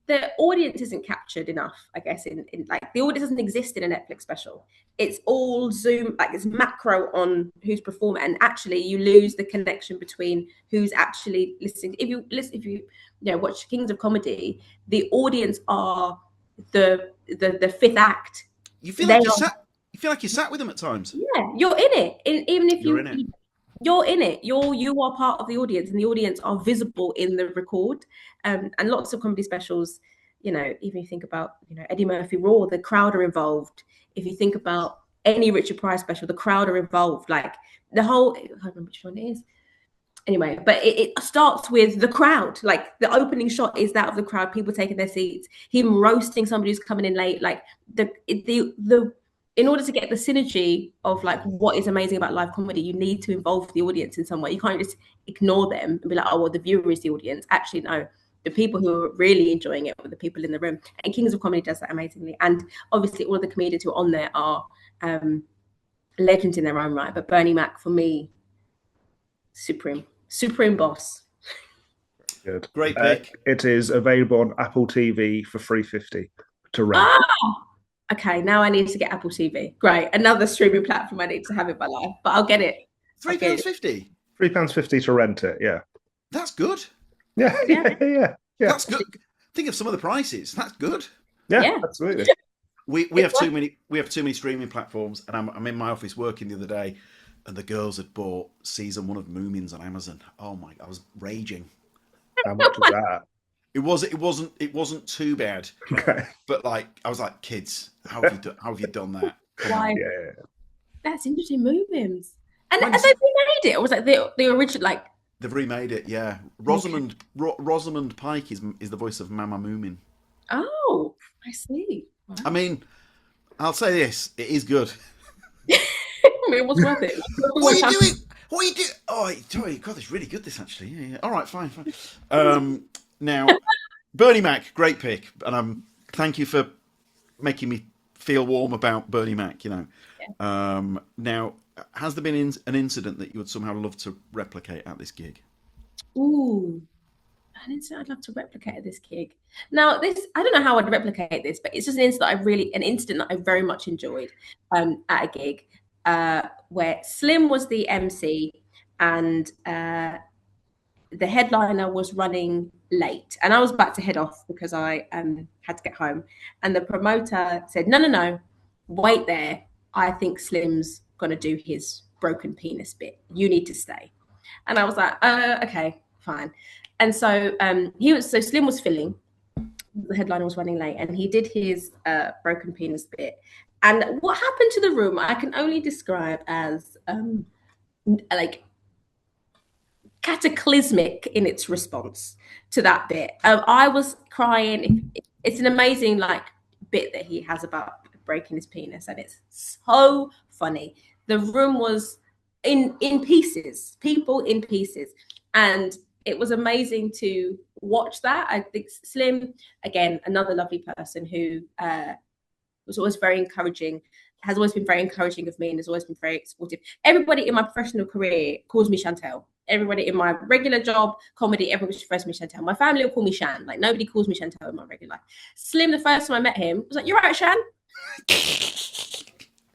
[SPEAKER 3] the audience isn't captured enough. I guess in like the audience doesn't exist in a Netflix special. It's all Zoom, like it's macro on who's performing, and actually you lose the connection between who's actually listening. If you watch Kings of Comedy, the audience are the fifth act.
[SPEAKER 1] You feel like you sat with them at times.
[SPEAKER 3] Yeah, you're in it. Even if
[SPEAKER 1] you're in it.
[SPEAKER 3] you're in it. You are part of the audience, and the audience are visible in the record. And lots of comedy specials, you know, even if you think about, you know, Eddie Murphy Raw, the crowd are involved. If you think about any Richard Pryor special, the crowd are involved. Like the whole, I can't remember which one it is. Anyway, but it starts with the crowd. Like the opening shot is that of the crowd, people taking their seats, him roasting somebody who's coming in late. Like the in order to get the synergy of like what is amazing about live comedy, you need to involve the audience in some way. You can't just ignore them and be like, oh, well, the viewer is the audience. Actually, no, the people who are really enjoying it are the people in the room. And Kings of Comedy does that amazingly. And obviously, all of the comedians who are on there are legends in their own right. But Bernie Mac, for me, supreme boss.
[SPEAKER 2] Good.
[SPEAKER 1] Great pick.
[SPEAKER 2] It is available on Apple TV for $3.50 to rent.
[SPEAKER 3] Okay, now I need to get Apple TV. Great, another streaming platform I need to have in my life, but I'll get it.
[SPEAKER 1] £3.50.
[SPEAKER 2] £3.50 to rent it. Yeah,
[SPEAKER 1] that's good.
[SPEAKER 2] Yeah.
[SPEAKER 1] That's good. Think of some of the prices. That's good.
[SPEAKER 2] Yeah. Absolutely.
[SPEAKER 1] We have too many streaming platforms, and I'm in my office working the other day, and the girls had bought season 1 of Moomins on Amazon. Oh my! I was raging.
[SPEAKER 2] How much was that?
[SPEAKER 1] It wasn't too bad.
[SPEAKER 2] Okay.
[SPEAKER 1] But like, I was like, kids, how have you done that?
[SPEAKER 3] Why?
[SPEAKER 2] Yeah.
[SPEAKER 3] That's interesting. Moomins. And have they remade it, or was like the original? Like
[SPEAKER 1] they've remade it. Yeah. Rosamund Pike is the voice of Mama Moomin.
[SPEAKER 3] Oh, I see. Wow.
[SPEAKER 1] I mean, I'll say this: it is good.
[SPEAKER 3] I mean, it was worth it.
[SPEAKER 1] What are you doing? What are you doing? Oh, God, it's really good. This actually. Yeah. All right, fine. Now, Bernie Mac, great pick, and thank you for making me feel warm about Bernie Mac. You know, yeah. Now, has there been an incident that you would somehow love to replicate at this gig?
[SPEAKER 3] Ooh, an incident I'd love to replicate at this gig. Now, I don't know how I'd replicate this, but it's just an incident that I very much enjoyed at a gig where Slim was the MC and the headliner was running late, and I was about to head off because I had to get home, and the promoter said, no, wait there, I think Slim's gonna do his broken penis bit, you need to stay. And I was like, okay, fine. And so Slim was filling, the headliner was running late, and he did his broken penis bit, and what happened to the room I can only describe as like cataclysmic in its response to that bit. I was crying. It's an amazing like bit that he has about breaking his penis, and it's so funny. The room was in pieces, people in pieces, and it was amazing to watch that. I think Slim, again, another lovely person who was always very encouraging, has always been very encouraging of me, and has always been very supportive. Everybody in my professional career calls me Chantel. Everybody in my regular job, comedy, everybody refers to me Chantel. My family will call me Shan. Like, nobody calls me Chantel in my regular life. Slim, the first time I met him, was like, "You're right, Shan."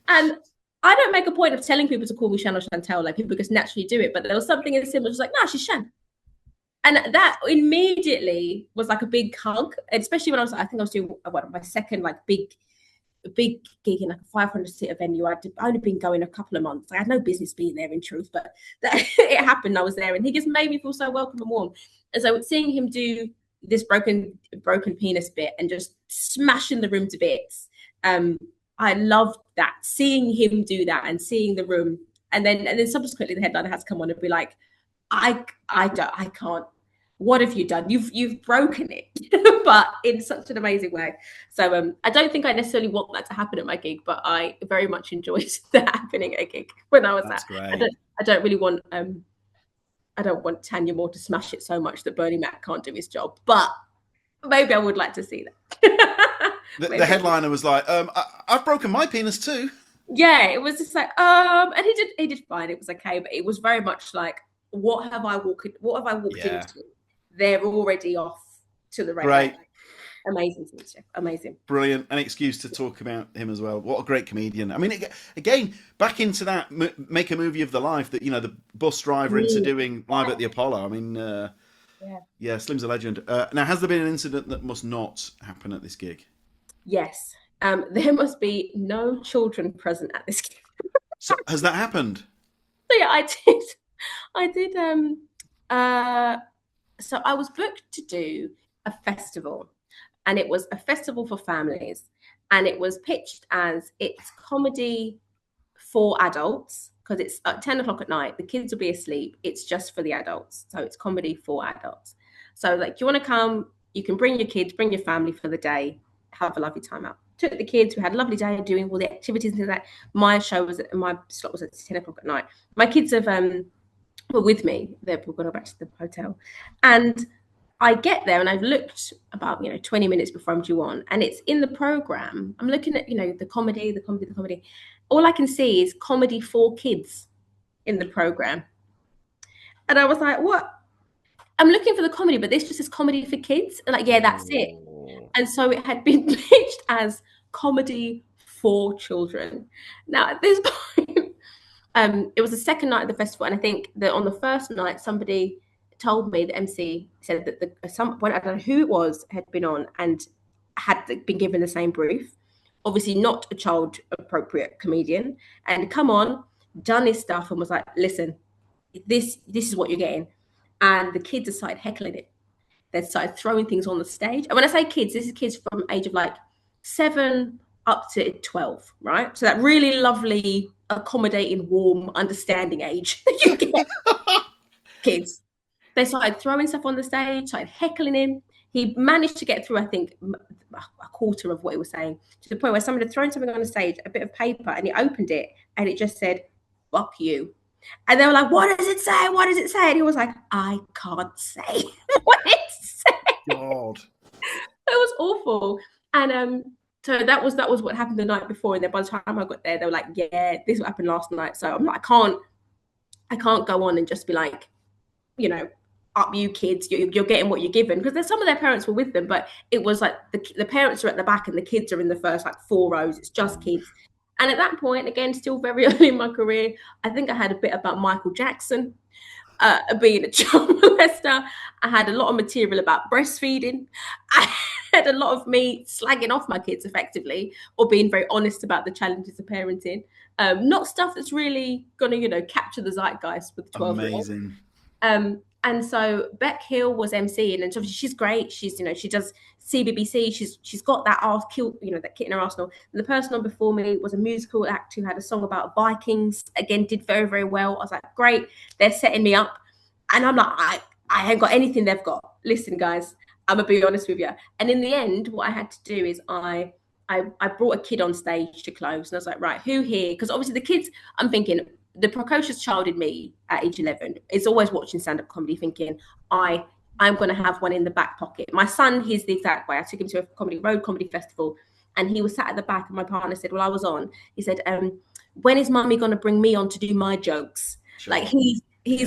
[SPEAKER 3] And I don't make a point of telling people to call me Shan or Chantel. Like, people just naturally do it. But there was something in Slim that was like, "No, she's Shan." And that immediately was like a big hug, especially when I think I was doing my second like big gig in like a 500-seater venue. I'd only been going a couple of months. I had no business being there in truth, but it happened. I was there, and he just made me feel so welcome and warm. And so seeing him do this broken penis bit and just smashing the room to bits, I loved that. Seeing him do that and seeing the room, and then subsequently the headliner has to come on and be like, I can't. What have you done? You've broken it, but in such an amazing way. So I don't think I necessarily want that to happen at my gig, but I very much enjoyed that happening at a gig when I was
[SPEAKER 1] That's
[SPEAKER 3] there.
[SPEAKER 1] Great.
[SPEAKER 3] I don't really want I don't want Tanya Moore to smash it so much that Bernie Mac can't do his job, but maybe I would like to see that.
[SPEAKER 1] The headliner was like, I've broken my penis too.
[SPEAKER 3] Yeah, it was just like, and he did fine. It was okay, but it was very much like, what have I walked into? They're already off to the race.
[SPEAKER 1] Right.
[SPEAKER 3] Amazing teacher. Amazing.
[SPEAKER 1] Brilliant. An excuse to talk about him as well. What a great comedian. I mean, again, back into that make a movie of the life that, the bus driver into doing live at the Apollo. I mean, yeah, Slim's a legend. Now, has there been an incident that must not happen at this gig?
[SPEAKER 3] Yes. There must be no children present at this gig.
[SPEAKER 1] So, has that happened?
[SPEAKER 3] So yeah, I did. I did. So I was booked to do a festival, and it was a festival for families, and it was pitched as it's comedy for adults because it's at 10 o'clock at night. The kids will be asleep. It's just for the adults. So it's comedy for adults. So, like, you want to come, you can bring your kids, bring your family for the day, have a lovely time out. Took the kids, we had a lovely day doing all the activities and that. My slot was at 10 o'clock at night. My kids have were with me. They've gone back to the hotel. And I get there and I've looked about 20 minutes before I'm due on, and it's in the program. I'm looking at the comedy. All I can see is comedy for kids in the program, and I was like, "What? I'm looking for the comedy, but this just is comedy for kids." And like, yeah, that's it. And so it had been pitched as comedy for children. Now at this point, it was the second night of the festival, and I think that on the first night, somebody told me, the MC said that I don't know who it was, had been on and had been given the same brief. Obviously not a child appropriate comedian, and come on, done his stuff and was like, listen, this is what you're getting. And the kids have started heckling it. They started throwing things on the stage. And when I say kids, this is kids from the age of like 7 up to 12, right? So that really lovely, accommodating, warm, understanding age you get. Kids. They started throwing stuff on the stage, started heckling him. He managed to get through, I think, a quarter of what he was saying, to the point where somebody had thrown something on the stage, a bit of paper, and he opened it, and it just said, "Fuck you." And they were like, "What does it say? What does it say?" And he was like, "I can't say what it said."
[SPEAKER 1] God.
[SPEAKER 3] It was awful. And so that was what happened the night before. And then by the time I got there, they were like, "Yeah, this is what happened last night." So I'm like, I can't go on and just be like, up you kids, you're getting what you're given, because there's some of their parents were with them, but it was like the parents are at the back and the kids are in the first like 4 rows. It's just kids. And at that point, again, still very early in my career, I think I had a bit about Michael Jackson, being a child molester. I had a lot of material about breastfeeding. I had a lot of me slagging off my kids effectively, or being very honest about the challenges of parenting. Not stuff that's really gonna capture the zeitgeist with the 12-year-old.
[SPEAKER 1] Amazing.
[SPEAKER 3] And so Beck Hill was emceeing, and obviously she's great. She's she does CBBC. She's got that that kit in her arsenal. And the person on before me was a musical act who had a song about Vikings. Again, did very, very well. I was like, great, they're setting me up. And I'm like, I ain't got anything they've got. Listen, guys, I'm gonna be honest with you. And in the end, what I had to do is I brought a kid on stage to close, and I was like, right, who here? Because obviously the kids, I'm thinking, the precocious child in me at age 11 is always watching stand-up comedy thinking, I'm going to have one in the back pocket. My son, he's the exact way. I took him to a road comedy festival, and he was sat at the back, and my partner said, well, I was on. He said, when is mommy going to bring me on to do my jokes? Sure. Like he's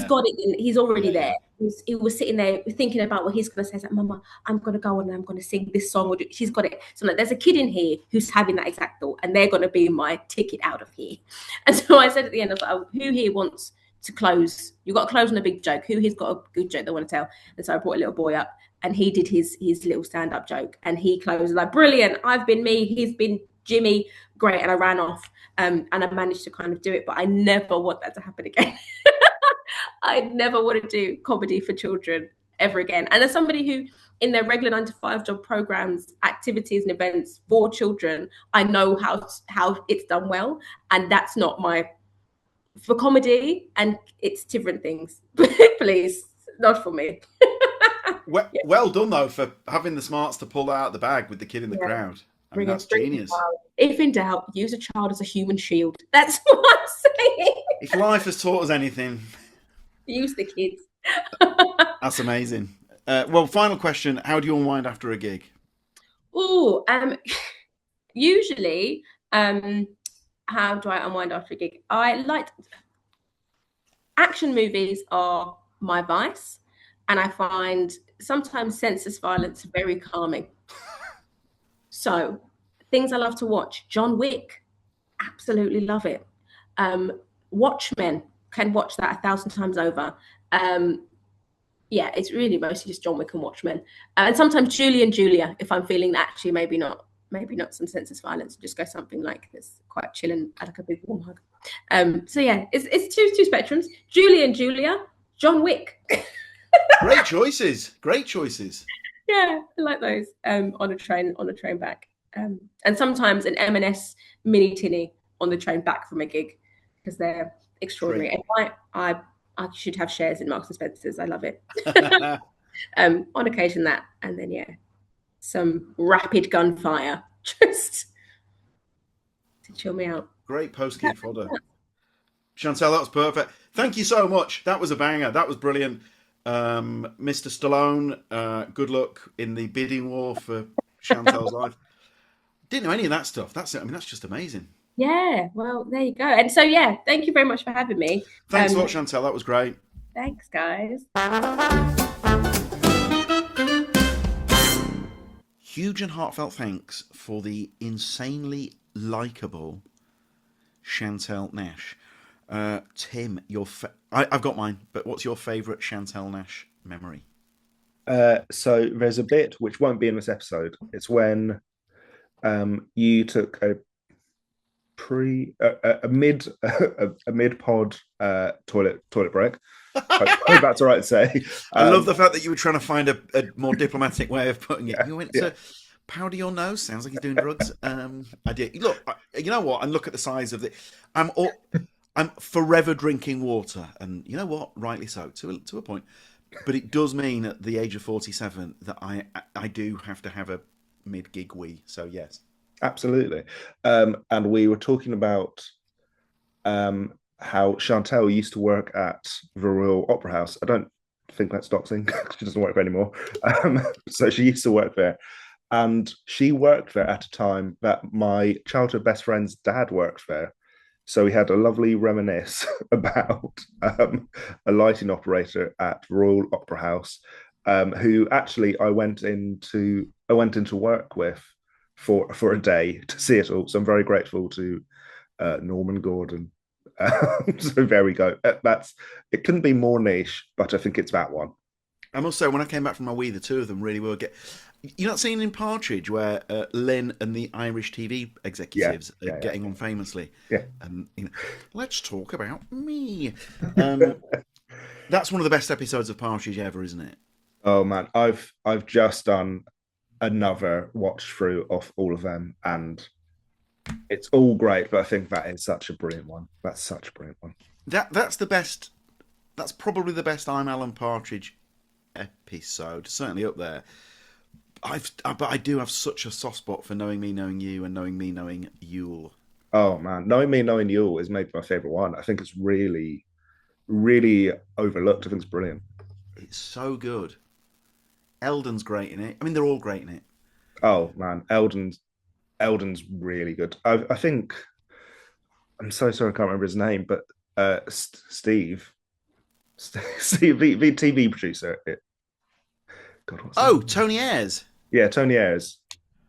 [SPEAKER 3] got it. He's already there. He was sitting there thinking about what he's going to say. He's like, Mama, I'm going to go on and I'm going to sing this song. She's got it. So like, there's a kid in here who's having that exact thought, and they're going to be my ticket out of here. And so I said at the end, I was like, oh, who here wants to close? You've got to close on a big joke. Who here's got a good joke they want to tell? And so I brought a little boy up, and he did his little stand-up joke, and he closed like, brilliant. I've been me. He's been Jimmy. Great. And I ran off, and I managed to kind of do it, but I never want that to happen again. I never want to do comedy for children ever again. And as somebody who, in their regular 9-to-5 job programs, activities and events for children, I know how it's done well. And that's not for comedy, and it's different things. Please, not for me.
[SPEAKER 1] Well done, though, for having the smarts to pull that out of the bag with the kid in the crowd. I mean, that's genius.
[SPEAKER 3] If in doubt, use a child as a human shield. That's what I'm saying.
[SPEAKER 1] If life has taught us anything,
[SPEAKER 3] use the kids.
[SPEAKER 1] That's amazing. Well, final question: how do you unwind after a gig?
[SPEAKER 3] Oh, usually, how do I unwind after a gig? I like action movies are my vice, and I find sometimes senseless violence very calming. So, things I love to watch: John Wick, absolutely love it. Watchmen, can watch that 1,000 times over. It's really mostly just John Wick and Watchmen. And sometimes Julie and Julia, if I'm feeling actually maybe not maybe not some senseless violence, just go something like this, quite chill and like a big warm hug. So yeah, it's two spectrums. Julie and Julia, John Wick.
[SPEAKER 1] Great choices. Great choices.
[SPEAKER 3] Yeah, I like those. On a train back. And sometimes an M&S mini tinny on the train back from a gig, because they're extraordinary.
[SPEAKER 1] Great.
[SPEAKER 3] And I should have shares in Marks and Spencer's. I love it. On occasion that, and then yeah, some rapid gunfire just to chill me out.
[SPEAKER 1] Great post-gig fodder. Chantel, that was perfect. Thank you so much. That was a banger. That was brilliant. Mr. Stallone, good luck in the bidding war for Chantel's life. Didn't know any of that stuff. That's just amazing.
[SPEAKER 3] Yeah, well, there you go. And so, yeah, thank you very much for having me.
[SPEAKER 1] Thanks a lot, Chantel. That was great.
[SPEAKER 3] Thanks, guys.
[SPEAKER 1] Huge and heartfelt thanks for the insanely likeable Chantel Nash. Tim, I've got mine, but what's your favourite Chantel Nash memory?
[SPEAKER 2] So there's a bit which won't be in this episode. It's when you took a mid pod toilet break. I hope that's all right to say.
[SPEAKER 1] I love the fact that you were trying to find a more diplomatic way of putting it. You went to powder your nose. Sounds like you're doing drugs. I did. Look, you know what? And look at the size of the. I'm forever drinking water, and you know what? Rightly so, to a point. But it does mean at the age of 47 that I do have to have a mid-gig wee. So yes,
[SPEAKER 2] absolutely. And we were talking about how Chantel used to work at the Royal Opera House. I don't think that's doxing. She doesn't work there anymore. So she used to work there, and she worked there at a time that my childhood best friend's dad worked there. So we had a lovely reminisce about a lighting operator at Royal Opera House, who actually I went into work with for a day to see it all. So I'm very grateful to Norman Gordon. So there we go. It couldn't be more niche, but I think it's that one.
[SPEAKER 1] I must say, when I came back from my wee, the two of them really were. You're not seeing in Partridge where Lynn and the Irish TV executives are getting on famously.
[SPEAKER 2] Yeah.
[SPEAKER 1] Let's talk about me. That's one of the best episodes of Partridge ever, isn't it?
[SPEAKER 2] Oh man, I've just done another watch through of all of them, and it's all great. But I think that is such a brilliant one. That's such a brilliant one.
[SPEAKER 1] That's the best. That's probably the best I'm Alan Partridge episode. Certainly up there. But I do have such a soft spot for Knowing Me, Knowing You, and Knowing Me, Knowing Yule.
[SPEAKER 2] Oh man, Knowing Me, Knowing Yule is maybe my favorite one. I think it's really, really overlooked. I think it's brilliant.
[SPEAKER 1] It's so good. Eldon's great in it. I mean, they're all great in it.
[SPEAKER 2] Oh man, Eldon's really good. I think I'm so sorry I can't remember his name, but Steve, the TV producer.
[SPEAKER 1] Tony Ayres.
[SPEAKER 2] Yeah, Tony Ayres,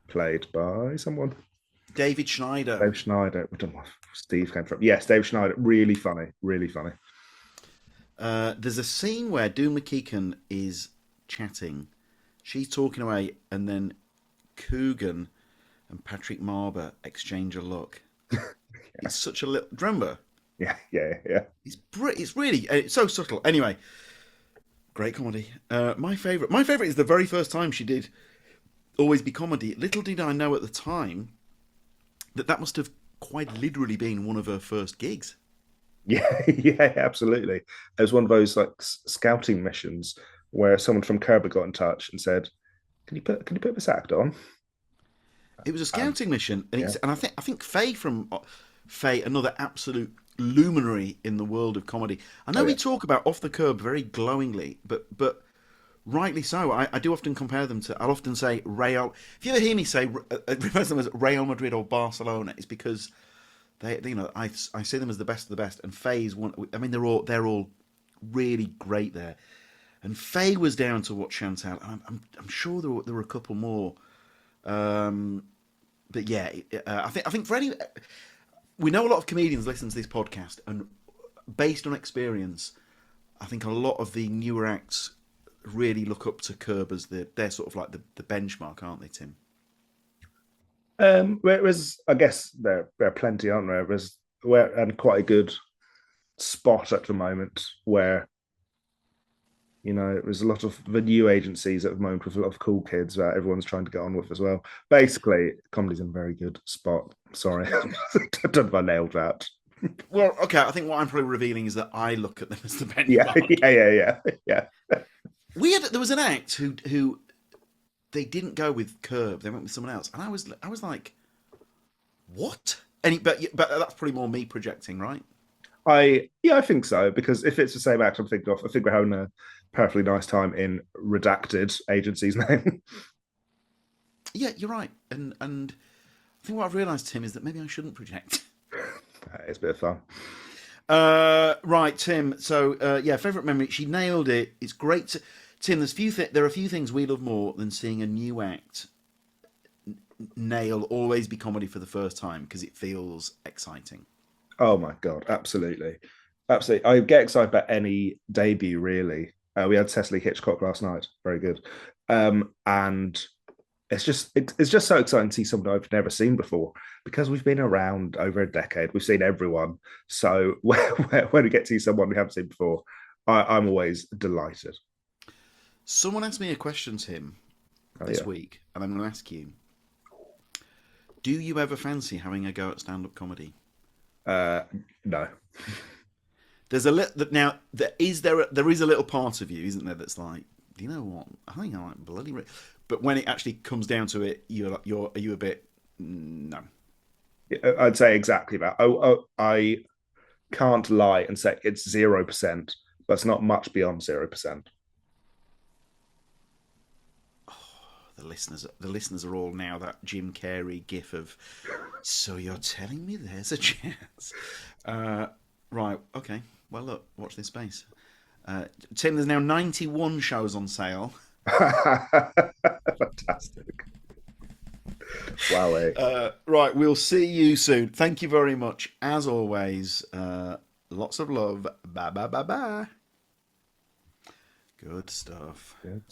[SPEAKER 2] played by someone.
[SPEAKER 1] David Schneider.
[SPEAKER 2] Dave Schneider. I don't know where Steve came from. Yes, Dave Schneider. Really funny. Really funny.
[SPEAKER 1] There's a scene where Doon McKeekan is chatting. She's talking away, and then Coogan and Patrick Marber exchange a look. It's such a little. Remember?
[SPEAKER 2] Yeah.
[SPEAKER 1] It's really so subtle. Anyway, great comedy. My favorite is the very first time she did Always Be Comedy. Little did I know at the time that must have quite literally been one of her first gigs.
[SPEAKER 2] Yeah, absolutely. It was one of those like scouting missions where someone from Kirby got in touch and said, "Can you put this act on?"
[SPEAKER 1] It was a scouting mission, and I think Faye, another absolute luminary in the world of comedy. I know we talk about Off the Curb very glowingly, but rightly so. I do often compare them to. I'll often say Real. If you ever hear me say refer to them as Real Madrid or Barcelona, it's because they I see them as the best of the best. And Faye's one. I mean, they're all really great there. And Faye was down to watch Chantel. I'm sure there were a couple more. But yeah, I think for any. We know a lot of comedians listen to this podcast, and based on experience, I think a lot of the newer acts really look up to Curb as they're sort of like the benchmark, aren't they, Tim?
[SPEAKER 2] Whereas I guess there are plenty, aren't there? And quite a good spot at the moment where there's a lot of the new agencies at the moment with a lot of cool kids that everyone's trying to get on with as well. Basically, comedy's in a very good spot. Sorry, I don't know if I nailed that.
[SPEAKER 1] Well, okay. I think what I'm probably revealing is that I look at them as the
[SPEAKER 2] Yeah,
[SPEAKER 1] benchmark.
[SPEAKER 2] yeah.
[SPEAKER 1] There was an act who they didn't go with Curb. They went with someone else, and I was like, what? But that's probably more me projecting, right?
[SPEAKER 2] I think so, because if it's the same act I think we're having a perfectly nice time in redacted agency's name.
[SPEAKER 1] Yeah, you're right. And I think what I've realised, Tim, is that maybe I shouldn't project.
[SPEAKER 2] It's a bit of fun.
[SPEAKER 1] Right, Tim. So favourite memory. She nailed it. It's great. Tim, there are a few things we love more than seeing a new act nail always be comedy for the first time, because it feels exciting.
[SPEAKER 2] Oh my god, absolutely. I get excited about any debut, really. We had Cecily Hitchcock last night, very good. And it's just so exciting to see something I've never seen before, because we've been around over a decade. We've seen everyone. So when we get to see someone we haven't seen before, I'm always delighted.
[SPEAKER 1] Someone asked me a question, Tim, this week, and I'm going to ask you: do you ever fancy having a go at stand-up comedy?
[SPEAKER 2] No.
[SPEAKER 1] There's a little now. There is a little part of you, isn't there, that's like, do you know what? I think I like bloody. But when it actually comes down to it, are you a bit no?
[SPEAKER 2] I'd say exactly that. I can't lie and say it's 0%, but it's not much beyond 0%.
[SPEAKER 1] The listeners are all now that Jim Carrey gif of, so you're telling me there's a chance. Right, okay. Well, look, watch this space. Tim, there's now 91 shows on sale.
[SPEAKER 2] Fantastic. Wow.
[SPEAKER 1] Right, we'll see you soon. Thank you very much. As always, lots of love. Bye, bye, bye, bye. Good stuff.
[SPEAKER 2] Good.